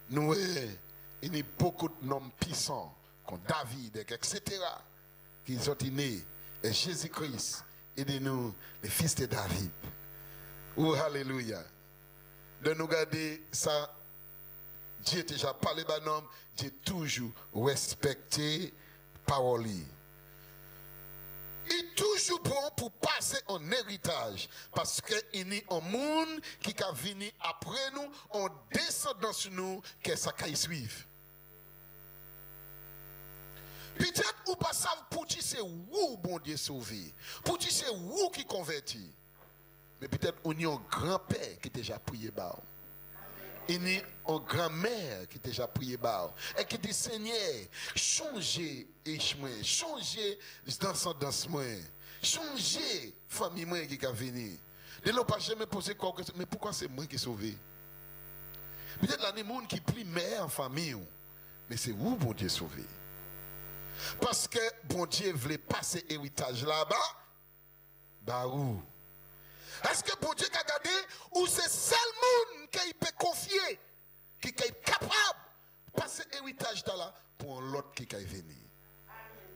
nous il y a beaucoup de noms puissants, comme David, etc., qui sont nés. Et Jésus-Christ, et de nous, les fils de David. Oh, alléluia. De nous garder ça, Dieu déjà parlé d'un homme, Dieu toujours respecté parole. Il est toujours bon pour passer en héritage. Parce qu'il y a un monde qui va venir après nous, en descendant sur nous, que ça va suivre. Peut-être ou pas savent pour qui c'est où bon Dieu sauvé. Pour qui c'est où qui convertit. Mais peut-être on y a un grand-père qui déjà prié bas. Il y a une grand-mère qui déjà prié bas. Et qui dit Seigneur, changez chemin, changez dans changez famille moi qui va venir. De l'on pas jamais posé quoi que mais pourquoi c'est moi qui sauvé? Peut-être là, il y a des gens qui prient mère en famille. Mais c'est où bon Dieu sauvé? Parce que bon Dieu voulait passer héritage là-bas. Bah où? Est-ce que bon Dieu a gardé ou c'est seul monde qui peut confier, qui est capable de passer héritage là pour l'autre qui va venir?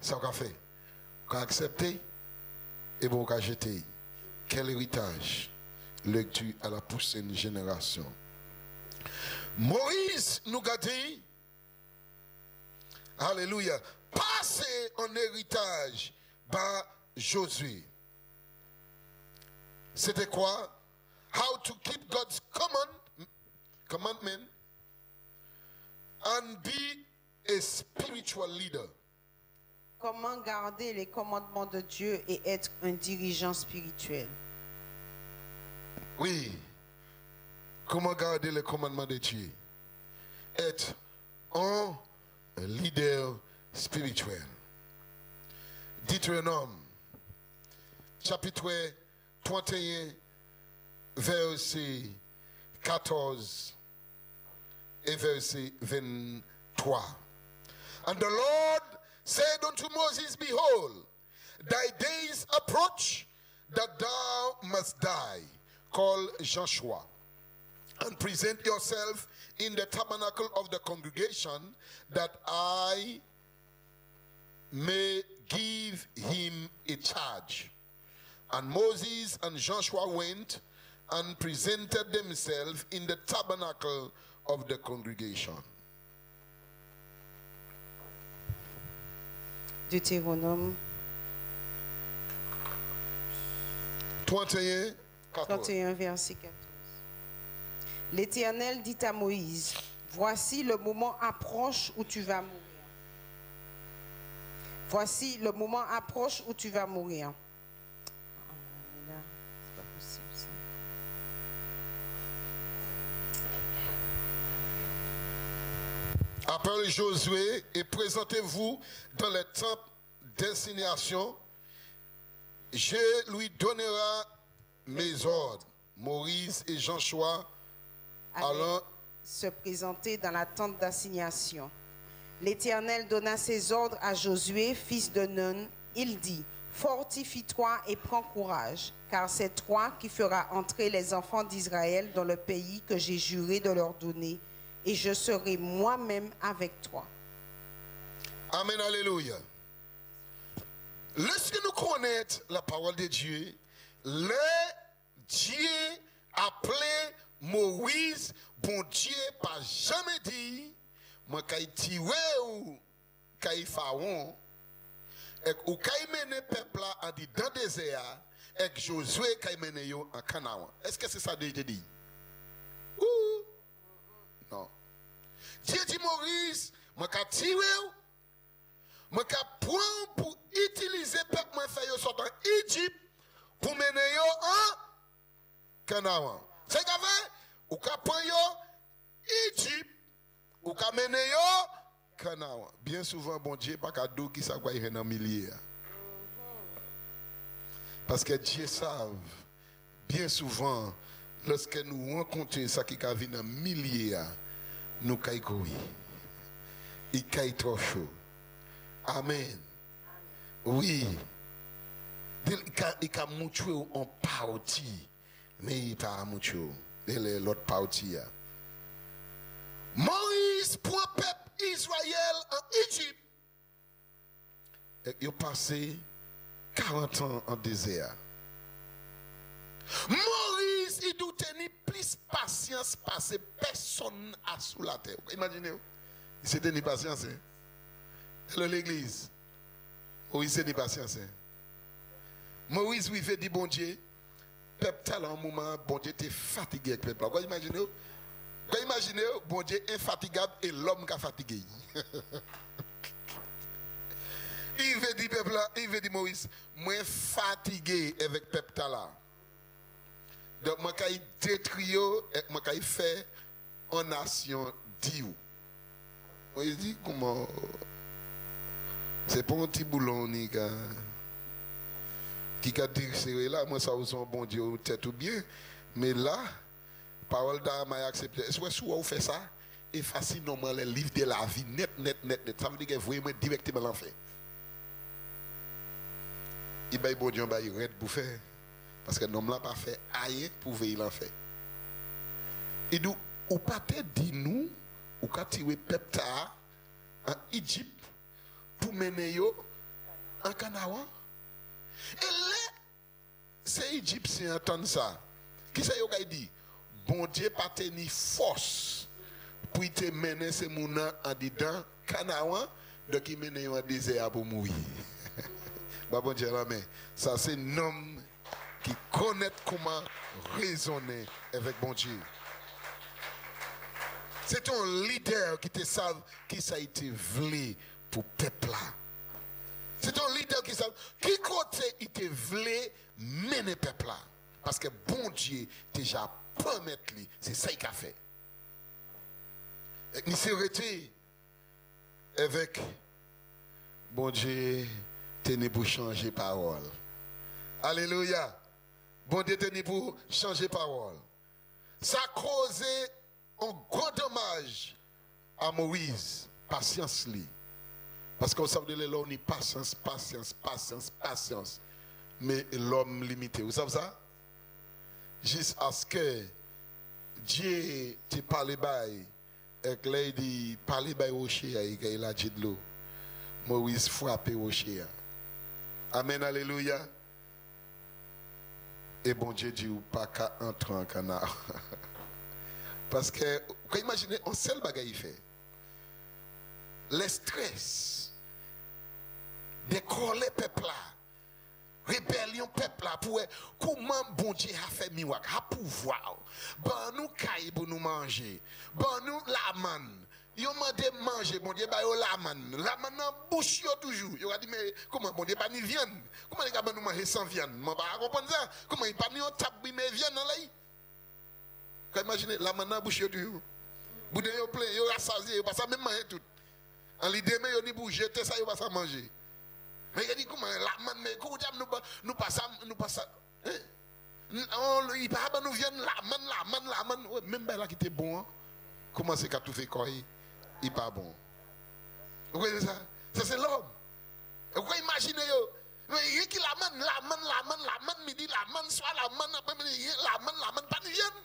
Ça qu'on fait. Qu'on accepter et bon qu'on jeter. Quel héritage lecture à la prochaine génération? Moïse nous a dit, alléluia, passer en héritage par Josué. C'était quoi? How to keep God's commandment and be a spiritual leader. Comment garder les commandements de Dieu et être un dirigeant spirituel? Oui. Comment garder les commandements de Dieu? Être un leader spirituel. Deutéronome, chapitre 31, verset 14 et verset 23. And the Lord said unto Moses, behold, thy days approach, that thou must die, call Joshua, and present yourself in the tabernacle of the congregation, that I may give him a charge. And Moses and Joshua went and presented themselves in the tabernacle of the congregation. Deutéronome 31, verset 14. L'Éternel dit à Moïse, voici le moment approche où tu vas mourir. Voici le moment approche où tu vas mourir. Là, c'est pas possible ça. Appelez Josué et présentez-vous dans les temples d'assignation. Je lui donnerai mes ordres. Moïse et Joshua allant se présenter dans la tente d'assignation. L'Éternel donna ses ordres à Josué, fils de Nun. Il dit, fortifie-toi et prends courage, car c'est toi qui feras entrer les enfants d'Israël dans le pays que j'ai juré de leur donner, et je serai moi-même avec toi. Amen, alléluia. Lorsque nous connaissons la parole de Dieu, Dieu appelé Moïse, bon Dieu, pas jamais dit, moi, quand tiré ou quand pharaon, ou quand mené peuple en dit dans le désert, et Josué quand mené en Canaan. Est-ce que c'est ça que Dieu dit? Non. Dieu dit Moïse, moi, quand tiré ou, moi, quand prendre pour utiliser peuple, moi, faire sortir en Égypte pour mener en Canaan. C'est qu'à fait, ou quand prendre Égypte, ou quand mener Canaan. Bien souvent, bon Dieu, pas cadeau qui s'est quoi dans milliers. Parce que Dieu savent, bien souvent, lorsque nous rencontrons ça qui vient dans milliers, nous caillons. Il caille trop chaud. Amen. Oui. Il a mouché en partie, mais il n'a pas mouché l'autre partie. Moïse prend le peuple Israël en Égypte. Il a passé 40 ans en désert. Moïse, il doit tenir plus patience parce que personne n'a sous la terre. Imaginez-vous. Il s'est tenu patience. Dans l'église. Moïse s'est tenu patience. Moïse, oui, fait dit bon Dieu. Peuple, à un moment, bon Dieu était fatigué avec le peuple. Imaginez-vous. Quand imaginez, bon Dieu infatigable et l'homme qui a fatigué. Il veut dire peuple là, il veut dire Moïse, moi fatigué avec peuple là. Donc moi quand il détruit, moi quand il fait en nation Dieu. Moïse dit comment c'est pas un petit boulon qui a dit là, moi ça vous un bon Dieu tête ou bien, mais là parole d'âme a accepté. Est-ce que vous faites ça? Et facile normalement les livres de la vie net. Ça veut dire que vous voyez directement l'enfer. Il va y bon Dieu, il va pour faire. Parce que l'homme n'a pas fait rien pour veiller l'enfer. Et donc, ou pas te dit nous, ou quand tu es peuple en Égypte pour mener en Canaan. Et là, c'est Égyptien entendent ça. Qui c'est qui dit? Bon Dieu pas tenu force pour te mener ces mouna en dedans Canaan, donc il mène en désert pour mourir. Bon Dieu la main. Ça c'est un homme qui connaît comment raisonner avec bon Dieu. C'est un leader qui te savent qui ça a été voulu pour peuple là. C'est un leader qui savent qui côté il te voulu mener peuple là. Parce que bon Dieu déjà promettre lui, c'est ça qu'il a fait. Il s'est arrêté avec bon Dieu tenu pour changer parole. Alléluia. Bon Dieu tenu pour changer parole. Ça a causé un grand dommage à Moïse. Patience lui. Parce qu'on savait de là, on est patience. mais l'homme limité. Vous savez ça? Juste à ce que Dieu te parle bail, et que là il dit parle bail rocher, il a dit de l'eau. Moïse frappe rocher. Amen, alléluia. Et bon Dieu dit pas qu'à entrer en canard. Parce que, vous imaginez, on sait le bagage il fait. Le stress, décoller peuple là, rébellion peuple là, pour comment bon Dieu a fait miracle, a pouvoir. Bon nous caille pour nous manger. Bon nous la manne. Yo mande manger, bon Dieu, bah yo la manne. La manne en bouche yo toujours. Yo a dit, mais comment bon Dieu pas ni viande? Comment les gars nous manger sans viande? Je pas comprendre ça. Comment il pas ni on tape mais viande dans là? Quand imaginez, la manne en bouche yo toujours. Boudin yo plein, yo rassasié, yo pas ça même manger tout. En l'idée, mais yo ni bouge, jeter ça, yo pas ça manger. Mais il dit, comment la manne, mais comment nous pas ça, il pas nous viande la manne, même là qui était bon, hein? Comment c'est qu'à tout fait quoi? Il n'est pas bon. Vous voyez ça? Ça c'est l'homme. Vous pouvez imaginer, mais il y a qui la manne, midi, la manne, soit la manne, après-midi, la manne, pas de viande.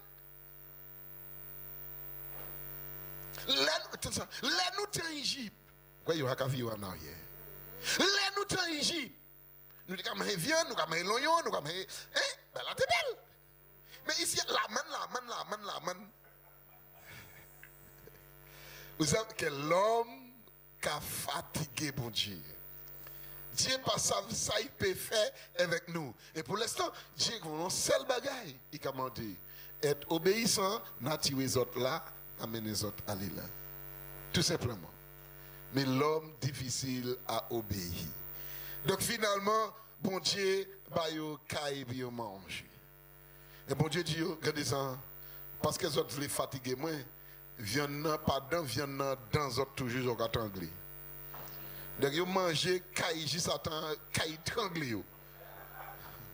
Là, nous sommes en Égypte. Vous voyez, il y a qu'à vivre en arrière. Là, nous sommes en Égypte. Nous sommes en viande, nous sommes en l'oignon, nous sommes en. Ben là, t'es belle. Mais ici, la manne. Vous savez que l'homme qui a fatigué bon Dieu. Dieu pas ça il peut faire avec nous. Et pour l'instant, Dieu a un seul bagaille. Il a demandé être obéissant, n'attirer les autres là, amener les autres à aller là. Tout simplement. Mais l'homme difficile à obéir. Donc finalement, bon Dieu va y cailler et manger. Et bon Dieu dit, regardez ça, parce que les autres veulent fatiguer moi. Viande pas dans viande dans autres toujours au anglais. Donc yo manger caille juste attend caille tranglé yo.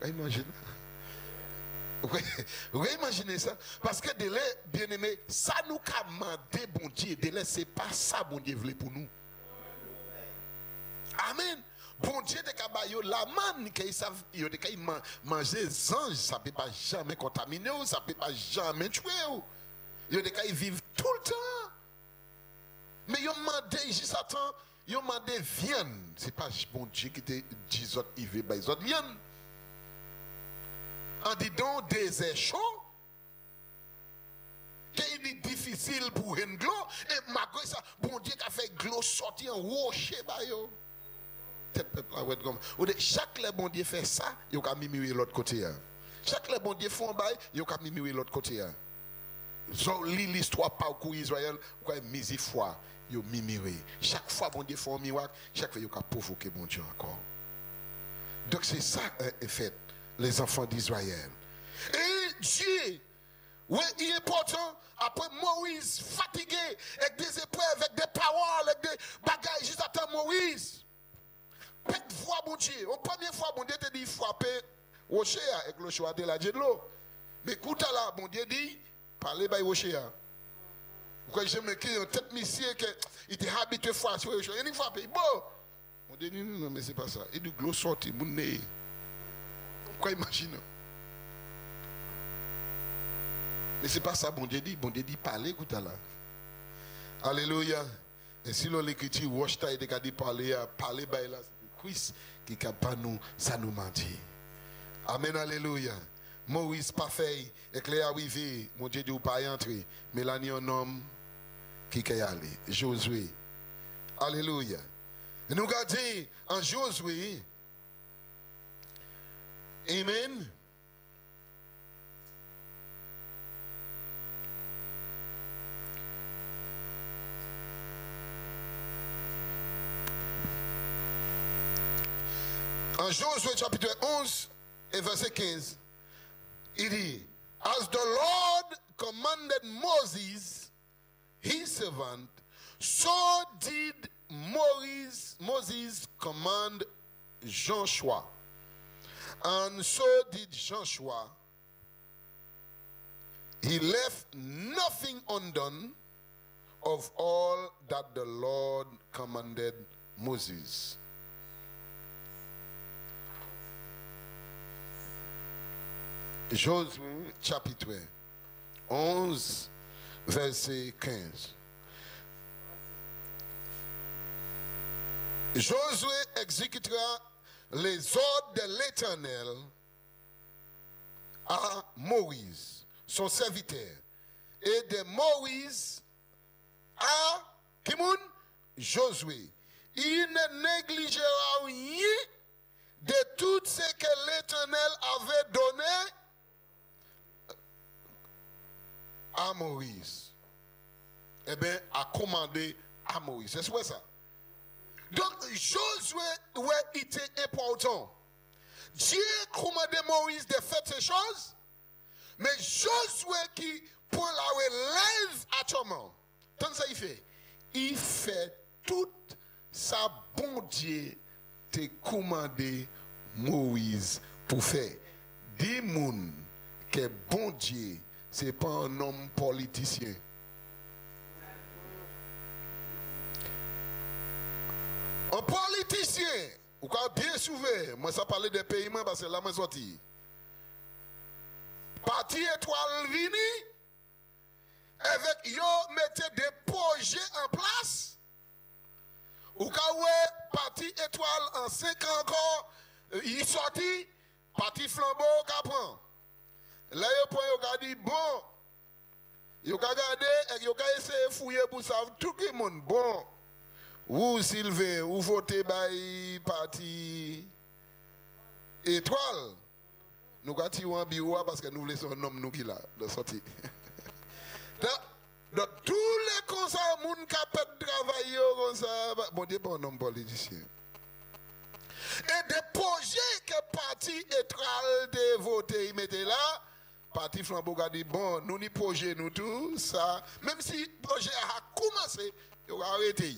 Imagine. Vous imaginez ça parce que de là bien-aimé, ça nous a demandé bon Dieu, de là c'est pas ça bon Dieu voulait pour nous. Amen. Bon Dieu de kabayo la manne qu'ils savent yo de kay manger ange, ça peut pas jamais contaminer ou ça peut pas jamais tuer ou. Yo de kay vivent tout le temps. Mais yo demandé juste attend, yo demandé viande, c'est pas bon Dieu qui te dit autres il veut ba les autres viande. En dit donc des chaud qu'il est difficile pour une glo et malgré ça bon Dieu qui a fait glo sortir en rocher ba yo. Chaque le bon Dieu fait ça, il a mimé l'autre côté. Chaque le bon Dieu fait un bail, il a mimé l'autre côté. L'histoire parcours Israël, quoi mise foi, il a mimé. Chaque fois bon Dieu fait un miracle, chaque fois il a provoqué bon Dieu encore. Donc c'est ça en fait les enfants d'Israël. Et Dieu, oui, il est important, après Moïse fatigué avec des épreuves, avec des paroles, avec des bagages, juste attends Moïse. Petite fois, bon Dieu. La première fois, bon Dieu te dit frapper rocher avec le choix de la de l'eau. Mais écoute là, bon Dieu dit, parlez by rocher. Pourquoi je me crie en tête monsieur qui était habitué à frapper sur rocher. Il frappe. Bon. Bon Dieu dit, non, mais c'est pas ça. Il dit, l'eau sorti, mon nez. Pourquoi imagine? Mais c'est pas ça, bon Dieu dit, parlez, écoute là. Alléluia. Et si l'écriture, roche taille de dit parler by là. Qui pas nous, ça nous mentit. Amen, alléluia. Moïse parfait, éclair arrivé, mon Dieu dit ou pas y entrer. Mais là, il y a un homme qui est allé, Josué. Alléluia. Et nous regardons en Josué. Amen. En Josué chapitre 11 et verset 15, il dit, as the Lord commanded Moses, his servant, so did Moses command Joshua. And so did Joshua. He left nothing undone of all that the Lord commanded Moses. Josué chapitre 11, verset 15. Josué exécutera les ordres de l'Éternel à Moïse, son serviteur, et de Moïse à Kimoun, Josué. Il ne négligera rien de tout ce que l'Éternel avait donné à Moïse. Eh bien, a commandé à Moïse. C'est quoi ça? Donc, Josué, ouais, était important. Dieu commandait Moïse de faire ces choses, mais Josué qui prend la relève actuellement, tant ça il fait tout ça, bon Dieu te commandé Moïse pour faire. Dis moun que bon Dieu, ce n'est pas un homme politicien. Un politicien, ou quand bien souvent, moi ça parlait des pays, parce que là, moi sorti. Parti étoile vini, avec yo mettez des projets en place. Ou quand ouais, parti étoile en 5 ans encore, il sorti, parti flambeau qu'apprend. Là, yo dit bon, yo ka gardé, yo ka essayer fouiller pour savoir tout le monde bon. Ou Sylvain, ou votez by parti étoile. Nous avons tiré un bureau parce que nous voulons son homme nous qui là, de sortie. Donc, tous les conseils, les gens qui ont travaillé comme ça, bon Dieu, pas un homme politicien. Et des projets que parti étoile de voter, ils mettaient là, parti flambeau a dit, bon, nous ni projet, nous tout, ça, même si le projet a commencé, il va arrêter.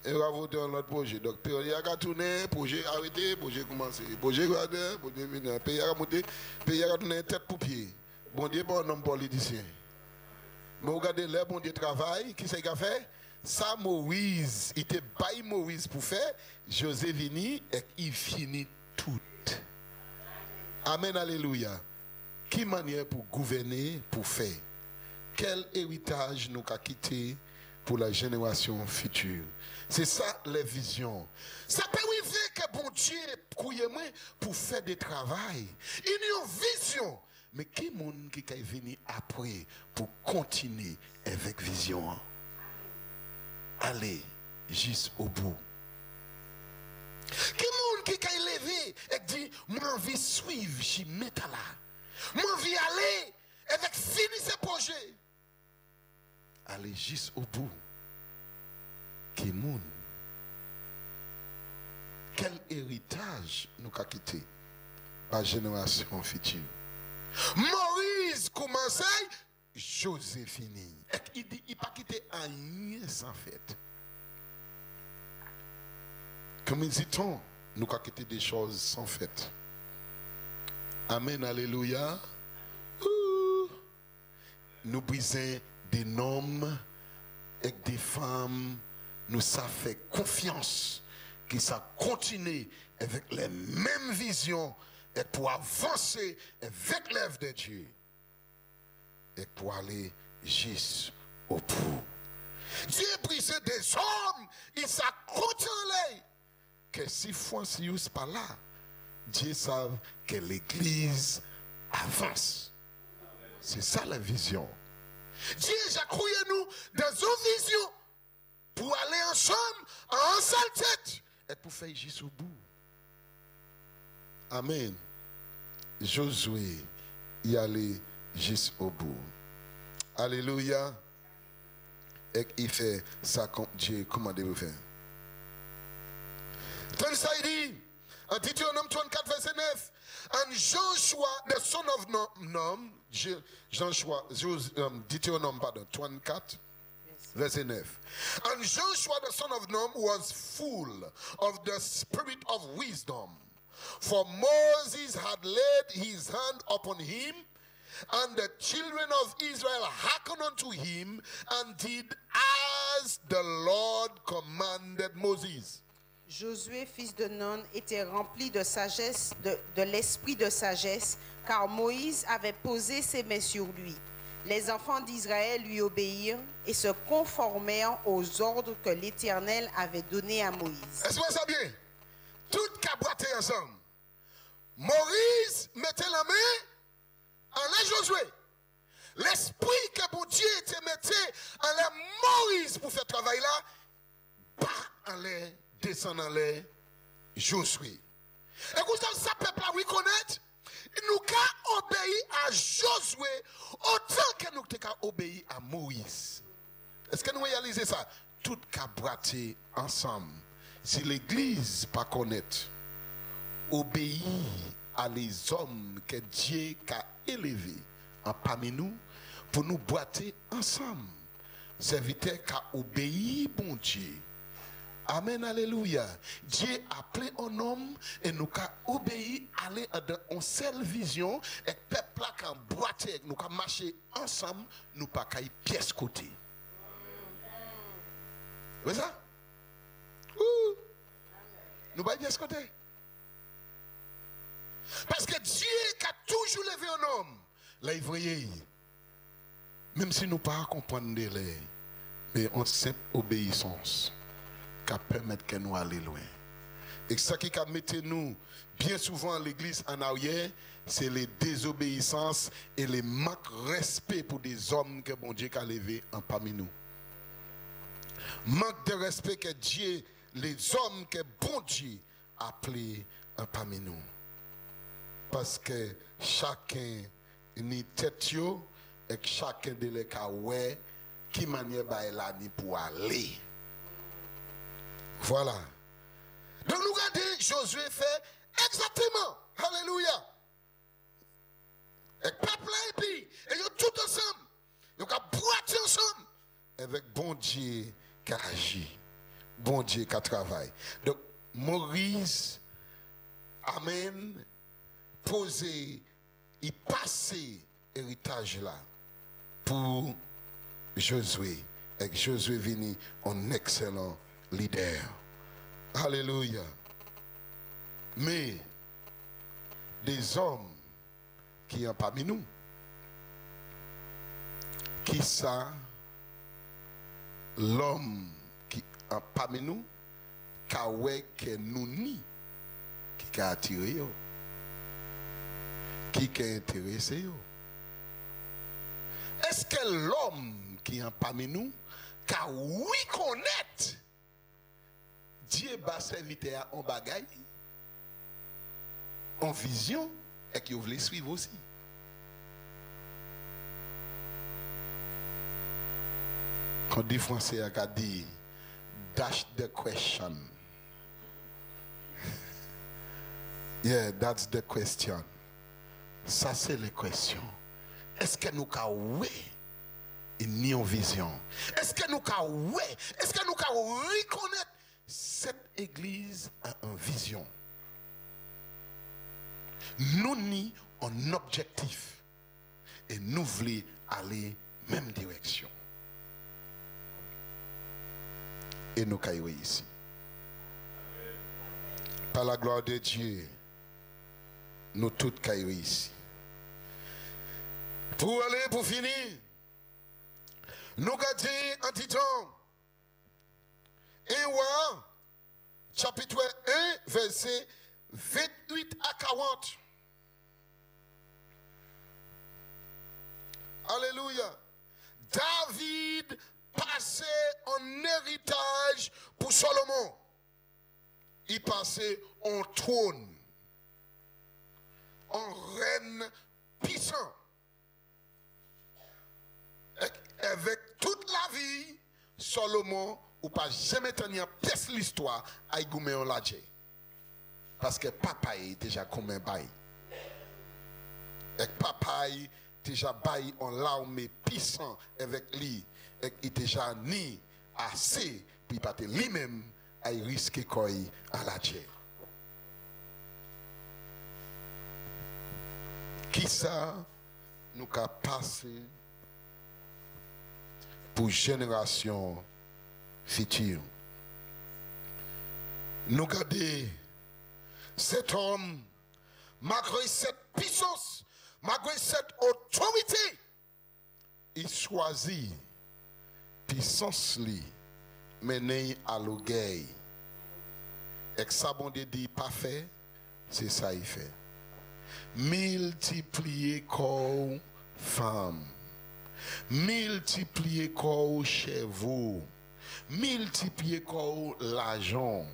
Il va voter un autre projet. Donc, il a tourné, projet arrêté, projet commencé. Projet gardé, projet venu. Pays a monté, pays a tourné tête pour pied. Bon Dieu, pas un homme politicien. Mais regardez, le bon Dieu travail, qui c'est qu'il a fait? Ça, Moïse, il était bail Moïse pour faire. José vini et il finit tout. Amen, alléluia. Qui manière pour gouverner, pour faire? Quel héritage nous a quitté pour la génération future? C'est ça les visions. Ça peut arriver que bon Dieu couille moi pour faire des travail. Il y a une vision. Mais qui est monde qui est venu après pour continuer avec vision? Allez juste au bout. Qui est monde qui est levé et dit moi envie suivre, j'y mets là. Moi envie aller avec finir ce projet. Allez juste au bout. Qui moun? Quel héritage nous a quitté par génération future? Moïse commençait, José fini. Il dit, il n'a pas quitté rien sans fait. Comme dit-on, nous avons quitté des choses sans fait. Amen, alléluia. Nous brisons des hommes et des femmes. Nous ça fait confiance que ça continue avec les mêmes visions et pour avancer avec l'œuvre de Dieu et pour aller juste au bout. Dieu brise des hommes, il ça continue que si Francis pas là, Dieu savent que l'église avance. C'est ça la vision. Dieu a cru nous dans une vision pour aller ensemble, en seule tête, et pour faire juste au bout. Amen. Josué y allait juste au bout. Alléluia. Et il fait ça comme Dieu commandé de faire. Tant ça il dit, en Deutéronome 34, verset 9, and Joshua, the son of Nun, Deutéronome, pardon, 24, verset 9. And Joshua the son of Nun was full of the spirit of wisdom, for Moses had laid his hand upon him, and the children of Israel hearkened unto him, and did as the Lord commanded Moses. Josué, fils de Nun, était rempli de sagesse, de l'esprit de sagesse, car Moïse avait posé ses mains sur lui. Les enfants d'Israël lui obéirent et se conformèrent aux ordres que l'Éternel avait donnés à Moïse. Est-ce que ça bien? Tout caboté ensemble. Moïse mettait la main en l'air Josué. L'esprit que bon Dieu te mettait en l'air Moïse pour faire ce travail là, pas en l'air, descend en l'air Josué. Et vous savez, ça peuple là, oui, connaître, nous avons obéi à Josué autant que nous avons obéi à Moïse. Est-ce que nous réalisons ça? Tout caboté ensemble. Si l'église pas connaître, obéir à les hommes que Dieu a élevés en parmi nous pour nous boiter ensemble. Serviteur qui a obéi bon Dieu. Amen, alléluia. Dieu a appelé un homme et nous avons obéi à aller dans une seule vision et le peuple qui a boité, nous avons marché ensemble, nous pas qu'à pièce côté. Vous voyez ça? Nous pas pièce côté. Parce que Dieu qui a toujours levé un homme, là il voyait, même si nous ne pas comprendre les, mais en simple obéissance, qui permet que nous allions loin. Et ça qui a mis nous bien souvent à l'église en arrière, c'est les désobéissances et les manques de respect pour des hommes que bon Dieu a levé en parmi nous. Manque de respect que Dieu, les hommes que bon Dieu a appelés en parmi nous. Parce que chacun ni tête yo et chacun de les ouais qui manière ba la ni pour aller. Voilà. Donc nous regardons Josué fait exactement. Alléluia. Et peuple et puis et yo tout ensemble. Yo ka boiter ensemble avec bon Dieu qui agit. Bon Dieu qui travaille. Donc Moïse amen poser et passer héritage là pour Josué. Et Josué venu un excellent leader. Alléluia. Mais des hommes qui sont parmi nous, qui ça, l'homme qui est parmi nous, qui nous ni, qui a attiré, qui est intéressé. Est-ce que l'homme qui est parmi nous, qui a oui connaître, Dieu va servir en bagaille, en vision, et qui veut suivre aussi. Quand dit français, il a dit, dash the question. Yeah, that's the question. Ça, c'est la question. Est-ce que nous avons une vision? Est-ce que nous avons est-ce que nous avons reconnaître cette église a une vision? Nous ni un objectif et nous voulons aller même direction. Et nous caillons ici. Par la gloire de Dieu, nous tous caillons ici. Pour aller, pour finir, nous regardons en titre 1 Roi, chapitre 1, verset 28 à 40. Alléluia. David passait en héritage pour Salomon. Il passait en trône, en reine puissant. Avec toute la vie, Salomon, ou pas jamais tenu en pièce l'histoire, a goumé en ladje. Parce que papa est déjà comme un bail. Et papa est déjà bail en l'armée puissant avec lui. Et il déjà ni assez, puis pas lui-même, a risqué quoi à ladje. Qui ça nous a passé pour génération future? Nous garder cet homme, malgré cette puissance, malgré cette autorité, il choisit puissance li mener à l'orgueil. Et que ça bon Dieu dit pas fait, c'est ça il fait. Multiplier corps femme, multiplier corps chevaux, multiplier corps l'argent.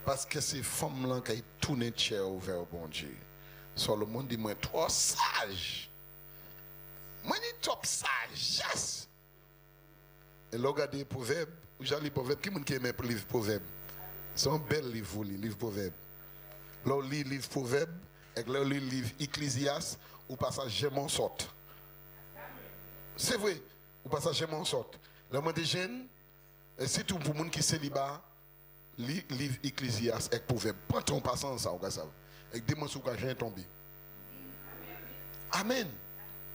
Parce que ces femmes-là qui tournent vers bon Dieu. Solomon dit, moi, trop sage. Moi, je suis trop sage. Yes. Et là, regardez les proverbes. Vous avez les proverbes. Qui aime le livre proverbes? C'est un bel livre, le livre proverbes. Là, on lit le livre proverbes. Et là, on lit le livre Ecclésias. Ou passage j'aime en sorte. C'est vrai. Ou passage j'aime en sorte. Là, moi, des jeunes, c'est tout pour les gens qui sont célibataires. Livre Ecclésias et proverbe. Prends ton passant ça, avec des mensonges qui ont tombé. Amen.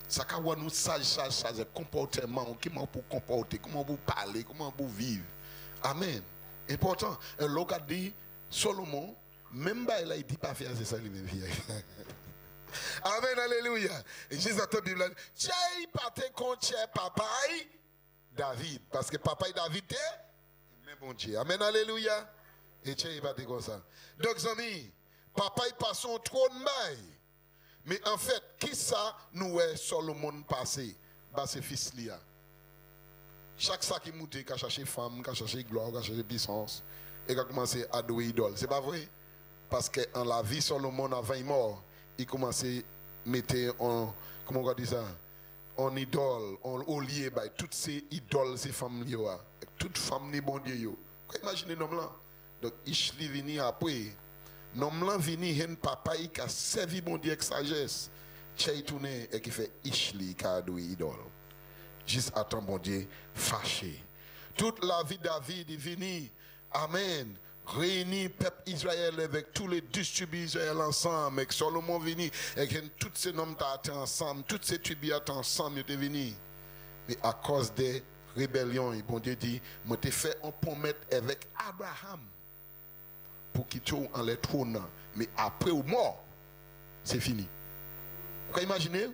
Ça va nous sage, comportement, comment vous comporter, comment vous parler, comment vous vivre. Amen. Important. Et l'autre a dit, Solomon, même pas il a dit pas faire c'est ça, il même vieil. Amen, alléluia. Et Jésus a dit, tu as pas contre papa David, parce que papa David est mais bon Dieu. Amen, alléluia. Et tiens, il va dire comme ça. Donc, amis, papa, il passe son trône maille. Mais en fait, qui ça nous est Solomon passé? Bah, c'est fils Lia. Chaque ça qui monte, qui a cherché femme, qui a cherché gloire, qui a cherché puissance, et qui a commencé à adorer idole. C'est pas vrai? Parce que en la vie, Solomon, avant il mort, il commençait à mettre en, comment on va dire ça? En idole, en lié, bah, toutes ces idoles, ces femmes liées. Toutes femmes ni bon Dieu. Imaginez l'homme là. Donc, il vini après. L'homme là vini, un papa qui a servi bon Dieu avec sagesse. Tchè tourné et qui fait Ishli qui a adoré idole. Juste attends bon Dieu fâché. Toute la vie de David est venu. Amen. Réuni peuple Israël avec tous les 10 tribus Israël ensemble. Avec Solomon venu. Et tous ces noms étaient ensemble. Toutes ces tribus étaient ensemble. Ils étaient venus. Mais à cause des rébellion, et bon Dieu dit, moi t'ai fait un promettre avec Abraham pour qu'il tourne en les trône. Mais après ou mort, c'est fini. Vous pouvez imaginer?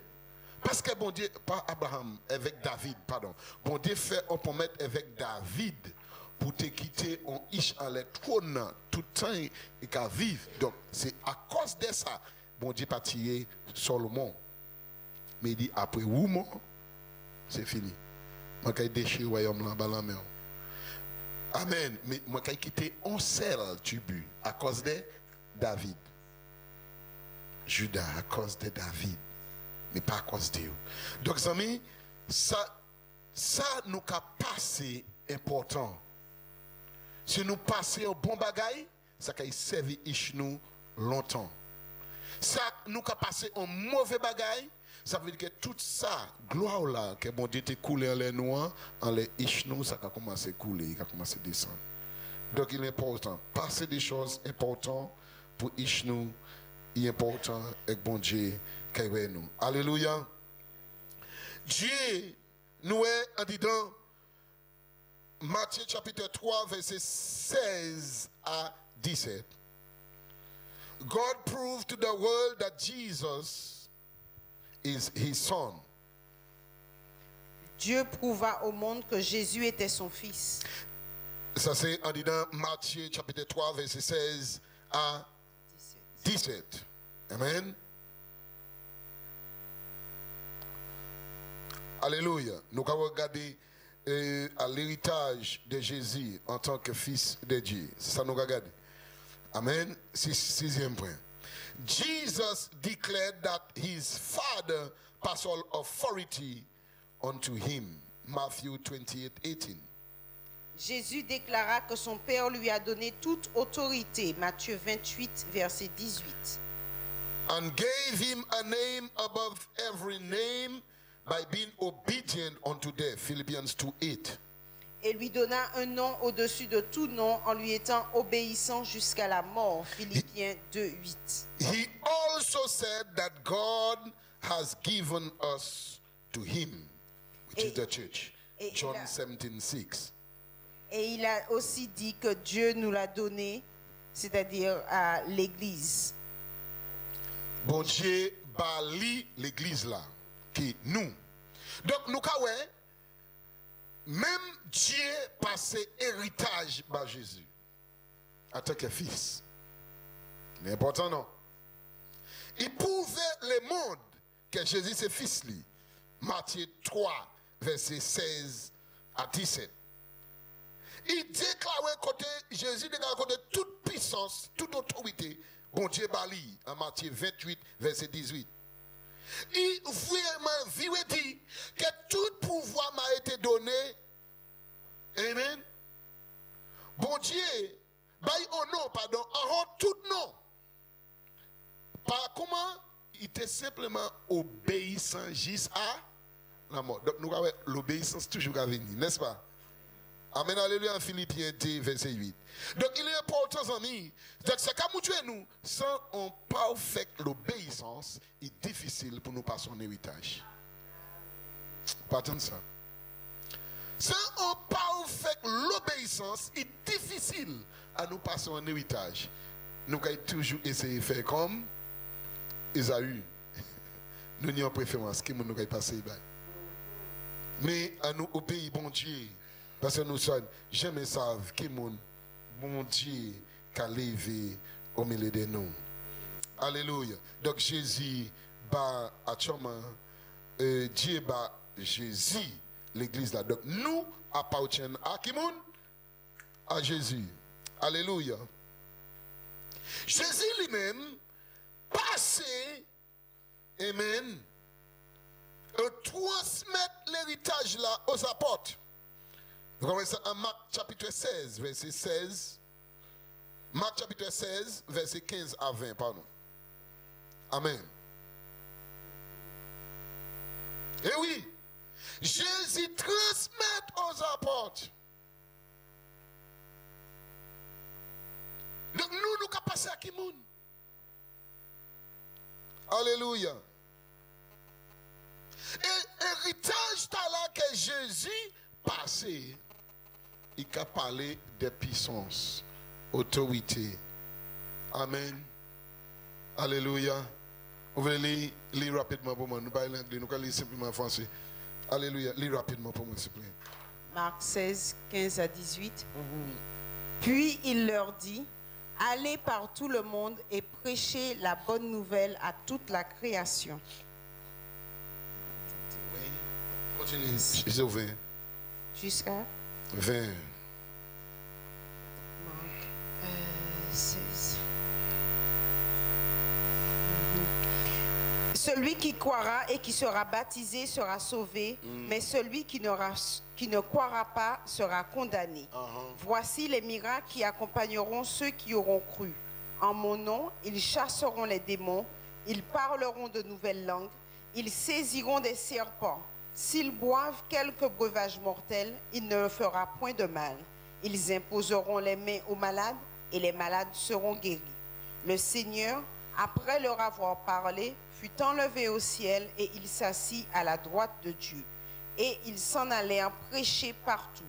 Parce que bon Dieu, pas Abraham, avec David, pardon. Bon Dieu fait un promettre avec David pour te quitter en ish en les trône tout le temps et qu'à vivre. Donc c'est à cause de ça, bon Dieu pas tiré Solomon. Mais il dit après ou mort, c'est fini. Moi, je déchire le royaume là, dans la mer. Amen. Mais moi, je quitté un seul tribu à cause de David. Judas, à cause de David. Mais pas à cause de Dieu. Donc, amis, ça nous a passé important. Si nous passons un bon bagage, ça a servi nous longtemps. Ça nous a passé un mauvais bagage. Ça veut dire que tout ça, gloire là, que bon Dieu te coulé en les noirs, en les ishnou, ça a commencé à couler, ça a commencé à descendre. Donc il est important. Passer des choses importantes pour ishnou, il est important avec bon Dieu qui est nous. Alléluia. Dieu nous est en disant, Matthieu chapitre 3, verset 16 à 17. God proved to the world that Jesus is his son. Dieu prouva au monde que Jésus était son fils. Ça c'est en disant Matthieu chapitre 3 verset 16 à 17. Amen. Alléluia. Nous allons regarder à l'héritage de Jésus en tant que fils de Dieu. C'est ça nous regardons. Amen. Sixième point. Jesus declared that his father passed all authority unto him. Matthew 28:18. Jésus déclara que son Père lui a donné toute autorité. Matthieu 28, verset 18. And gave him a name above every name by being obedient unto death. Philippians 2:8. Et lui donna un nom au-dessus de tout nom en lui étant obéissant jusqu'à la mort. Philippiens 2:8. He also said that God has given us to him, which is the church. John 17:6. Et il a aussi dit que Dieu nous l'a donné c'est-à-dire à l'église. Bon Dieu bali l'église là, qui nous. Donc nous kawè, même Dieu passe héritage par Jésus en tant que fils. C'est important non? Il prouvait le monde que Jésus c'est fils lui. Matthieu 3 verset 16 à 17. Il déclarait côté Jésus déclarait côté toute puissance, toute autorité, bon Dieu bali en Matthieu 28 verset 18. Il vraiment vivait dit que tout pouvoir m'a été donné. Amen. Bon Dieu, bail au nom, pardon, en tout nom. Par comment il était simplement obéissant jusqu'à la mort. Donc nous avons l'obéissance toujours à venir, n'est-ce pas? Amen, alléluia, en Philippiens 2, verset 8. Donc il est important, amis, c'est comme nous, sans une parfaite l'obéissance, il est difficile pour nous passer un héritage. Pas attendre ça. Sans une parfaite l'obéissance, il est difficile à nous passer un héritage. Nous avons toujours essayé de faire comme Esaü. Nous n'y avons préférence, qui nous avons passé. Mais à nous obéir, bon Dieu. Parce que nous sommes jamais savent qui mon bon Dieu qui a levé au milieu de nous. Alléluia. Donc Jésus bat à Choma, Dieu bat Jésus, l'église là. Donc nous appartenons à qui mon? À Jésus. Alléluia. Jésus lui-même passé, amen, transmettre l'héritage là aux apôtres. Vous commencez en Marc chapitre 16, verset 16. Marc chapitre 16, verset 15 à 20, pardon. Amen. Et oui, Jésus transmet aux apôtres. Donc nous qu'à passer à qui moun? Alléluia. Et héritage là que Jésus passé, il a parlé de puissance, autorité. Amen. Alléluia. Vous voulez lire rapidement pour moi. Nous parlons l'anglais, nous allons lire simplement en français. Alléluia. Lire rapidement pour moi, s'il vous plaît. Marc 16, 15 à 18. Puis il leur dit, allez par tout le monde et prêchez la bonne nouvelle à toute la création. Oui. Continue. C'est 20. Jusqu'à 20. Marc 16. Celui qui croira et qui sera baptisé sera sauvé, mais celui qui ne croira pas sera condamné. Voici les miracles qui accompagneront ceux qui auront cru. En mon nom, ils chasseront les démons, ils parleront de nouvelles langues, ils saisiront des serpents. S'ils boivent quelques breuvages mortels, il ne leur fera point de mal. Ils imposeront les mains aux malades et les malades seront guéris. Le Seigneur, après leur avoir parlé, fut enlevé au ciel et il s'assit à la droite de Dieu. Et ils s'en allèrent prêcher partout.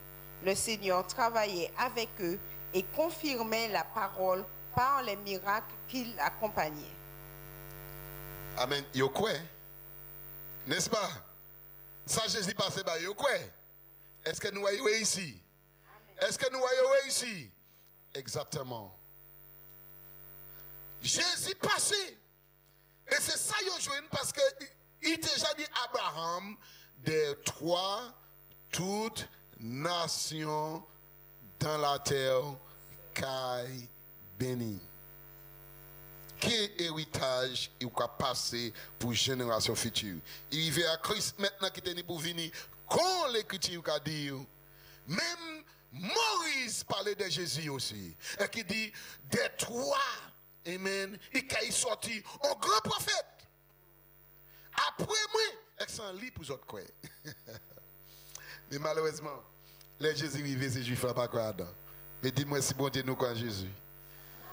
Le Seigneur travaillait avec eux et confirmait la parole par les miracles qui l'accompagnaient. Amen. Yo quoi? N'est-ce pas? Ça, Jésus passe par yo quoi? Est-ce que nous voyons ici? Est-ce que nous voyons ici? Exactement. Jésus passé. Et c'est ça yo joue parce que il déjà dit Abraham de toi toutes nations dans la terre caille béni. Quel héritage il va passer pour génération future? Il va à Christ maintenant qui est pour venir. Quand l'écriture a dit, même Moïse parlait de Jésus aussi. Et qui dit, de toi, amen, il est sorti un grand prophète. Après moi, il s'en lit pour autres quoi. Mais malheureusement, les Jésus arrivés, ces juifs là pas quoi dedans. Mais dis-moi si bon Dieu nous croit en Jésus.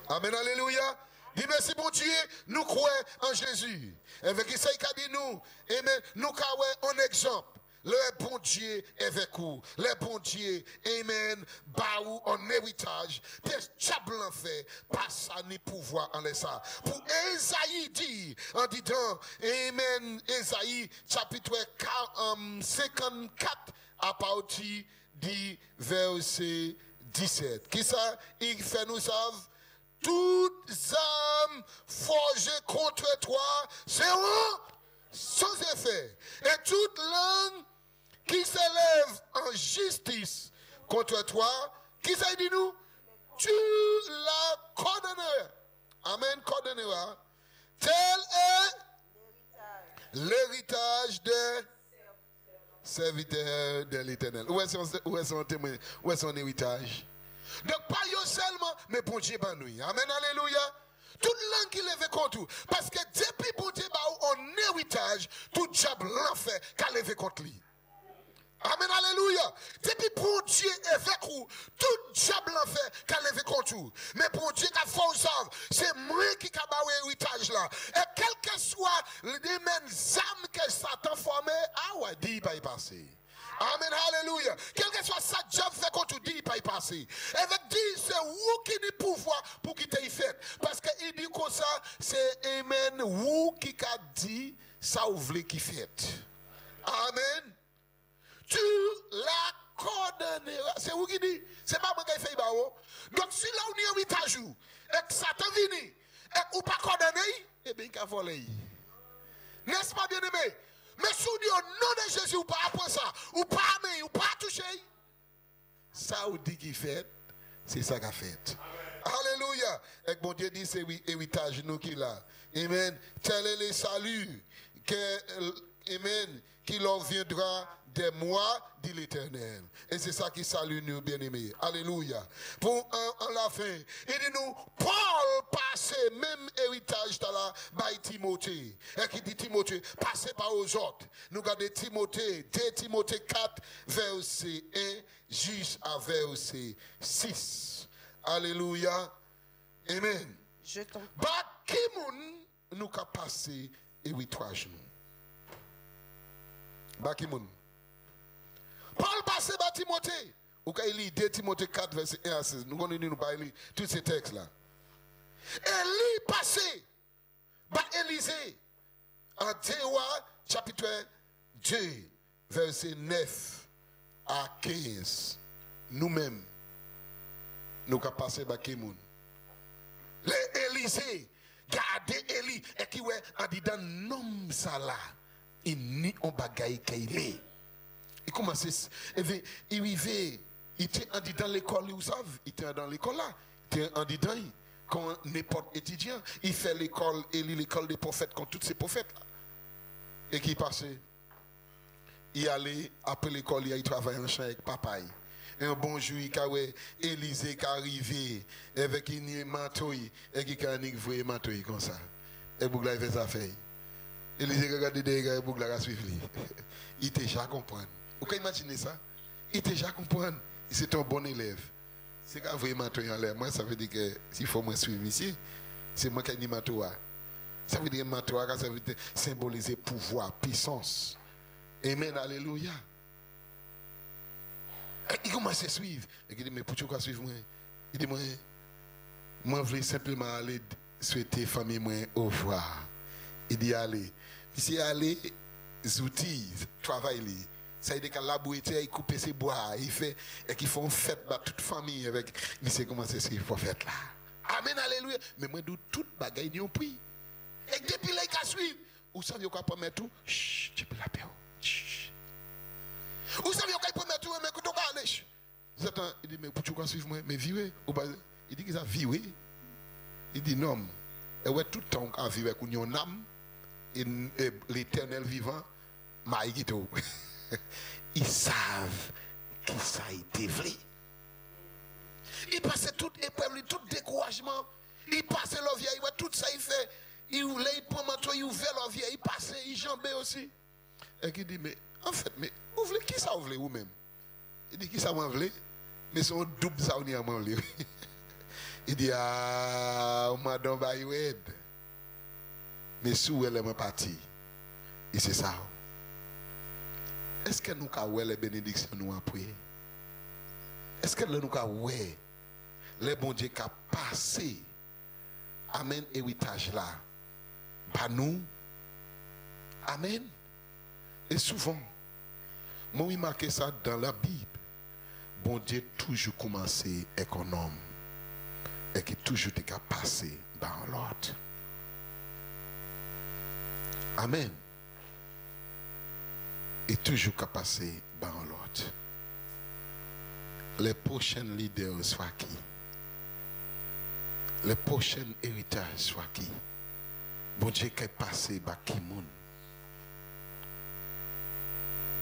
Amen, alléluia. Dis merci bon Dieu, nous croyons en Jésus. Avec ça, il a dit nous, amen, nous croyons un exemple. Le bon Dieu avec vous. Les bon Dieu, amen, baou en héritage. Des diables fait, pas ça ni pouvoir en ça. Pour Esaïe dit, en disant, amen, Esaïe, chapitre 54, à partir du verset 17. Qui ça? Il fait nous savent? Toutes âmes forgées contre toi seront sans effet. Et toute langue qui s'élève en justice contre toi, qui ça dit nous? Tu la condamneras. Amen, condamneras. Tel est l'héritage des serviteurs de l'Éternel. Où est son témoin? Où est son héritage? Donc, pas yo seulement, mais bon Dieu, ben nous. Amen, alléluia. Toute langue qui lève contre vous. Parce que depuis bon Dieu, en héritage, tout diable l'enfer qu'a levé contre lui. Amen, alléluia. Depuis bon Dieu est avec vous, tout diable l'enfer qu'a levé contre vous. Mais bon Dieu qui a fait c'est moi qui a baou héritage là. Et quel que soit les mêmes âmes que Satan formé, ah ouais, dit pas y passer. Amen, hallelujah. Quel que soit ça, Dieu fait qu'on te dit, pas y passer. Avec dit, c'est vous qui a pouvoir pour quitter y fait. Parce qu'il dit comme ça, c'est amen, vous qui a dit, ça vous voulez qui fait. Amen. Tu la condamneras. C'est vous qui dit, c'est pas moi qui fait bao. Donc si là on est héritage, et que Satan vient, et ou pas condamné, eh bien, il a volé. N'est-ce pas bien aimé? Mais si vous dites au nom de Jésus, ou pas après ça, ou pas aimer, ou pas toucher, ça vous dit qu'il fait, c'est ça qu'il fait. Alléluia. Et bon Dieu dit, c'est héritage nous qui l'a. Amen. Tel est le salut amen, qui leur viendra des mois, dit l'Éternel. Et c'est ça qui salue nous, bien-aimés. Alléluia. Pour en la fin, il dit nous, Paul passait même héritage dans la by Timothée. Et qui dit Timothée, passez pas aux autres. Nous regardons Timothée, 2 Timothée 4, verset 1, jusqu'à verset 6. Alléluia. Amen. Je t'en prie. Bah, qui nous a passé héritage nous? Bakimoun. Paul passe par Timothée. Ou quand il lit 2 Timothée 4, verset 1 à 16. Nous allons nous parler tous ces textes-là. Élie passé par Élisée. En 2 chapitre 2, verset 9 à 15. Nous-mêmes, nous avons passé par Kimoun. L'Élysée, gardez Élie, et qui a dit dans nom ça là. Il n'y a pas qu'il est. Il commence, il était dans l'école, vous savez, il était dans l'école là. Il était en dedans, quand n'importe étudiant, il fait l'école, l'école des prophètes, comme tous ces prophètes là. Et qui passait, il allait, après l'école, il travaillait en champ avec papa. Et un bon jour, il y a Élisée qui est arrivé avec une manteau, et qui a un manteau comme ça. Et vous avez fait ça fait. Élisée regarde des gars pour la suivre. Il était déjà comprendre. Vous pouvez imaginer ça? Il était déjà comprendre. C'est un bon élève. C'est quand vous voyez manteau en l'air, moi ça veut dire que s'il faut me suivre ici, c'est moi qui ai dit manteau. Ça veut dire manteau, ça veut dire symboliser pouvoir, puissance. Amen, alléluia. Il commence à suivre. Il dit, mais pourquoi suivre moi? Il dit, moi, je voulais simplement aller souhaiter famille moi au revoir. Il dit, allez. Si allez, outils, travailler. Ça veut dire qu'à la boîtière, il coupe ses bois, il fait, et qu'il font fête dans toute famille avec. Il sait comment c'est ce qu'il faut faire là. Amen, alléluia. Mais moi, d'où toute bagaille, ils ont pris. Et depuis là, il a suivi. Vous savez qu'on peut mettre tout? Chut, tu peux la paix. Chut. Vous savez qu'on peut mettre tout, mais que tu vas aller. Il dit, mais pourquoi suivre moi? Mais vivre. Il dit qu'il a vivre. Il dit, non. Et ouais, tout le temps qu'on vit avec une âme, et l'Éternel vivant, maïgito. Ils savent qui ça a été vrai. Ils passaient toute épreuve, tout découragement. Ils passaient leur vie, tout ça il fait. Ils voulaient, ils prennent manteau, ils ouvraient leur vie, ils passaient, ils jambaient aussi. Et qui dit, mais en fait, mais vous voulez qui ça vous voulez vous-même? Il dit, qui ça vous voulez? Mais c'est un double ça vous voulez. Il dit, ah, madame Bayoued. Mais sous elle est partie. Et c'est ça. Est-ce que nous avons les bénédictions nous après? Est-ce que nous avons les bons Dieu qui a passé? Amen, héritage là. Par nous. Amen. Et souvent, moi, j'ai marqué ça dans la Bible. Bon Dieu toujours commencé avec un homme. Et qui toujours été passé dans l'autre. Amen. Et toujours passé dans l'autre. Les prochains leaders soient qui? Les prochains héritages soient qui? Bon Dieu qui est passé par qui monde?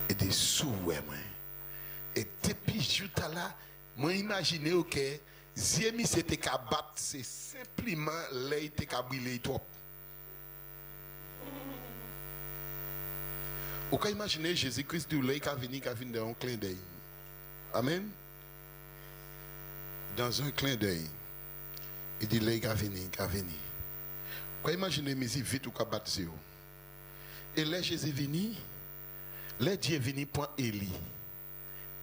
Et des souhaits, moi. Et depuis jour là, moi imaginez que Ziemi c'était qu'à battre, c'est simplement l'aide qu'à brûler trop. Vous pouvez imaginer Jésus-Christ du lait qui a venu dans un clin d'œil. Amen. Dans un clin d'œil. Il dit lait qui a venu, qui a venu. Vous pouvez imaginer mais il vite ou qu'à battre zéro. Et là Jésus est venu. Là Dieu est venu pour Élie.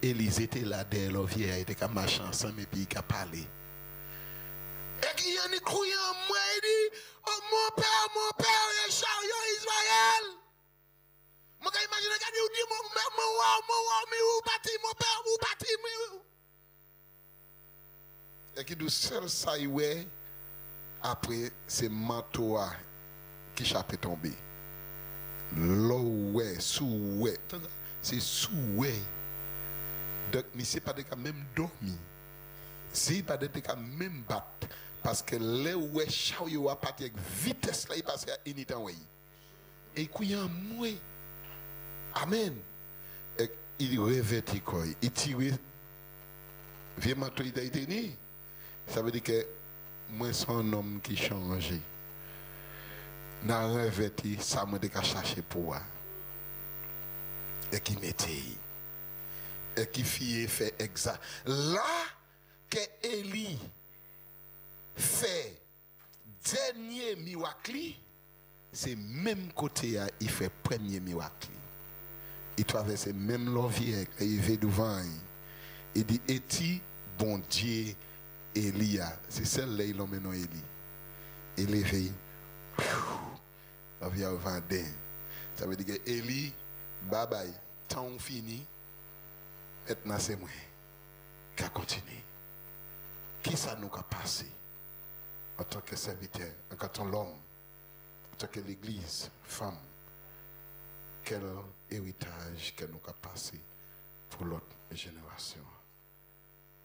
Élie était là derrière l'ovière, il était comme marcher ensemble et puis il a parlé. Et qui y a une crié en moi, il dit, oh mon père, les chariots Israël. Moi, je imagine qu'il dit, mon père, mon parti. Et qui dit, seul ça y est, après, c'est Mantoa qui chape tombé. L'eau, sous, c'est sous, donc, mais ce n'est pas de cas même dormi. Ce n'est pas de cas même battre. Parce que là où est chao à partir avec vitesse là, il passe à une temps. Et il y a un moué. Amen. Et il revêtit quoi. Il tire. Viens ma toilette. Ça veut dire que moi, c'est un homme qui change. Dans revêti, ça me dit qu'à chercher pour moi. Et qui mettait. Et qui fait exact. Là que Élie fait dernier miracle, c'est même côté il fait premier miracle. Il traverse même l'envier, il va devant. Il dit, et bon Dieu, Élia, c'est celle-là il emmène Élie. Il éveille. L'envier au vendin. Ça veut dire que Élie, bye bye, temps fini. Maintenant, c'est moi qui a continué. Qui ça nous a passé en tant que serviteur, en tant que l'homme, en tant que l'église, femme? Quel héritage que nous a passé pour l'autre génération?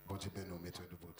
Bon Dieu, nous mettons debout.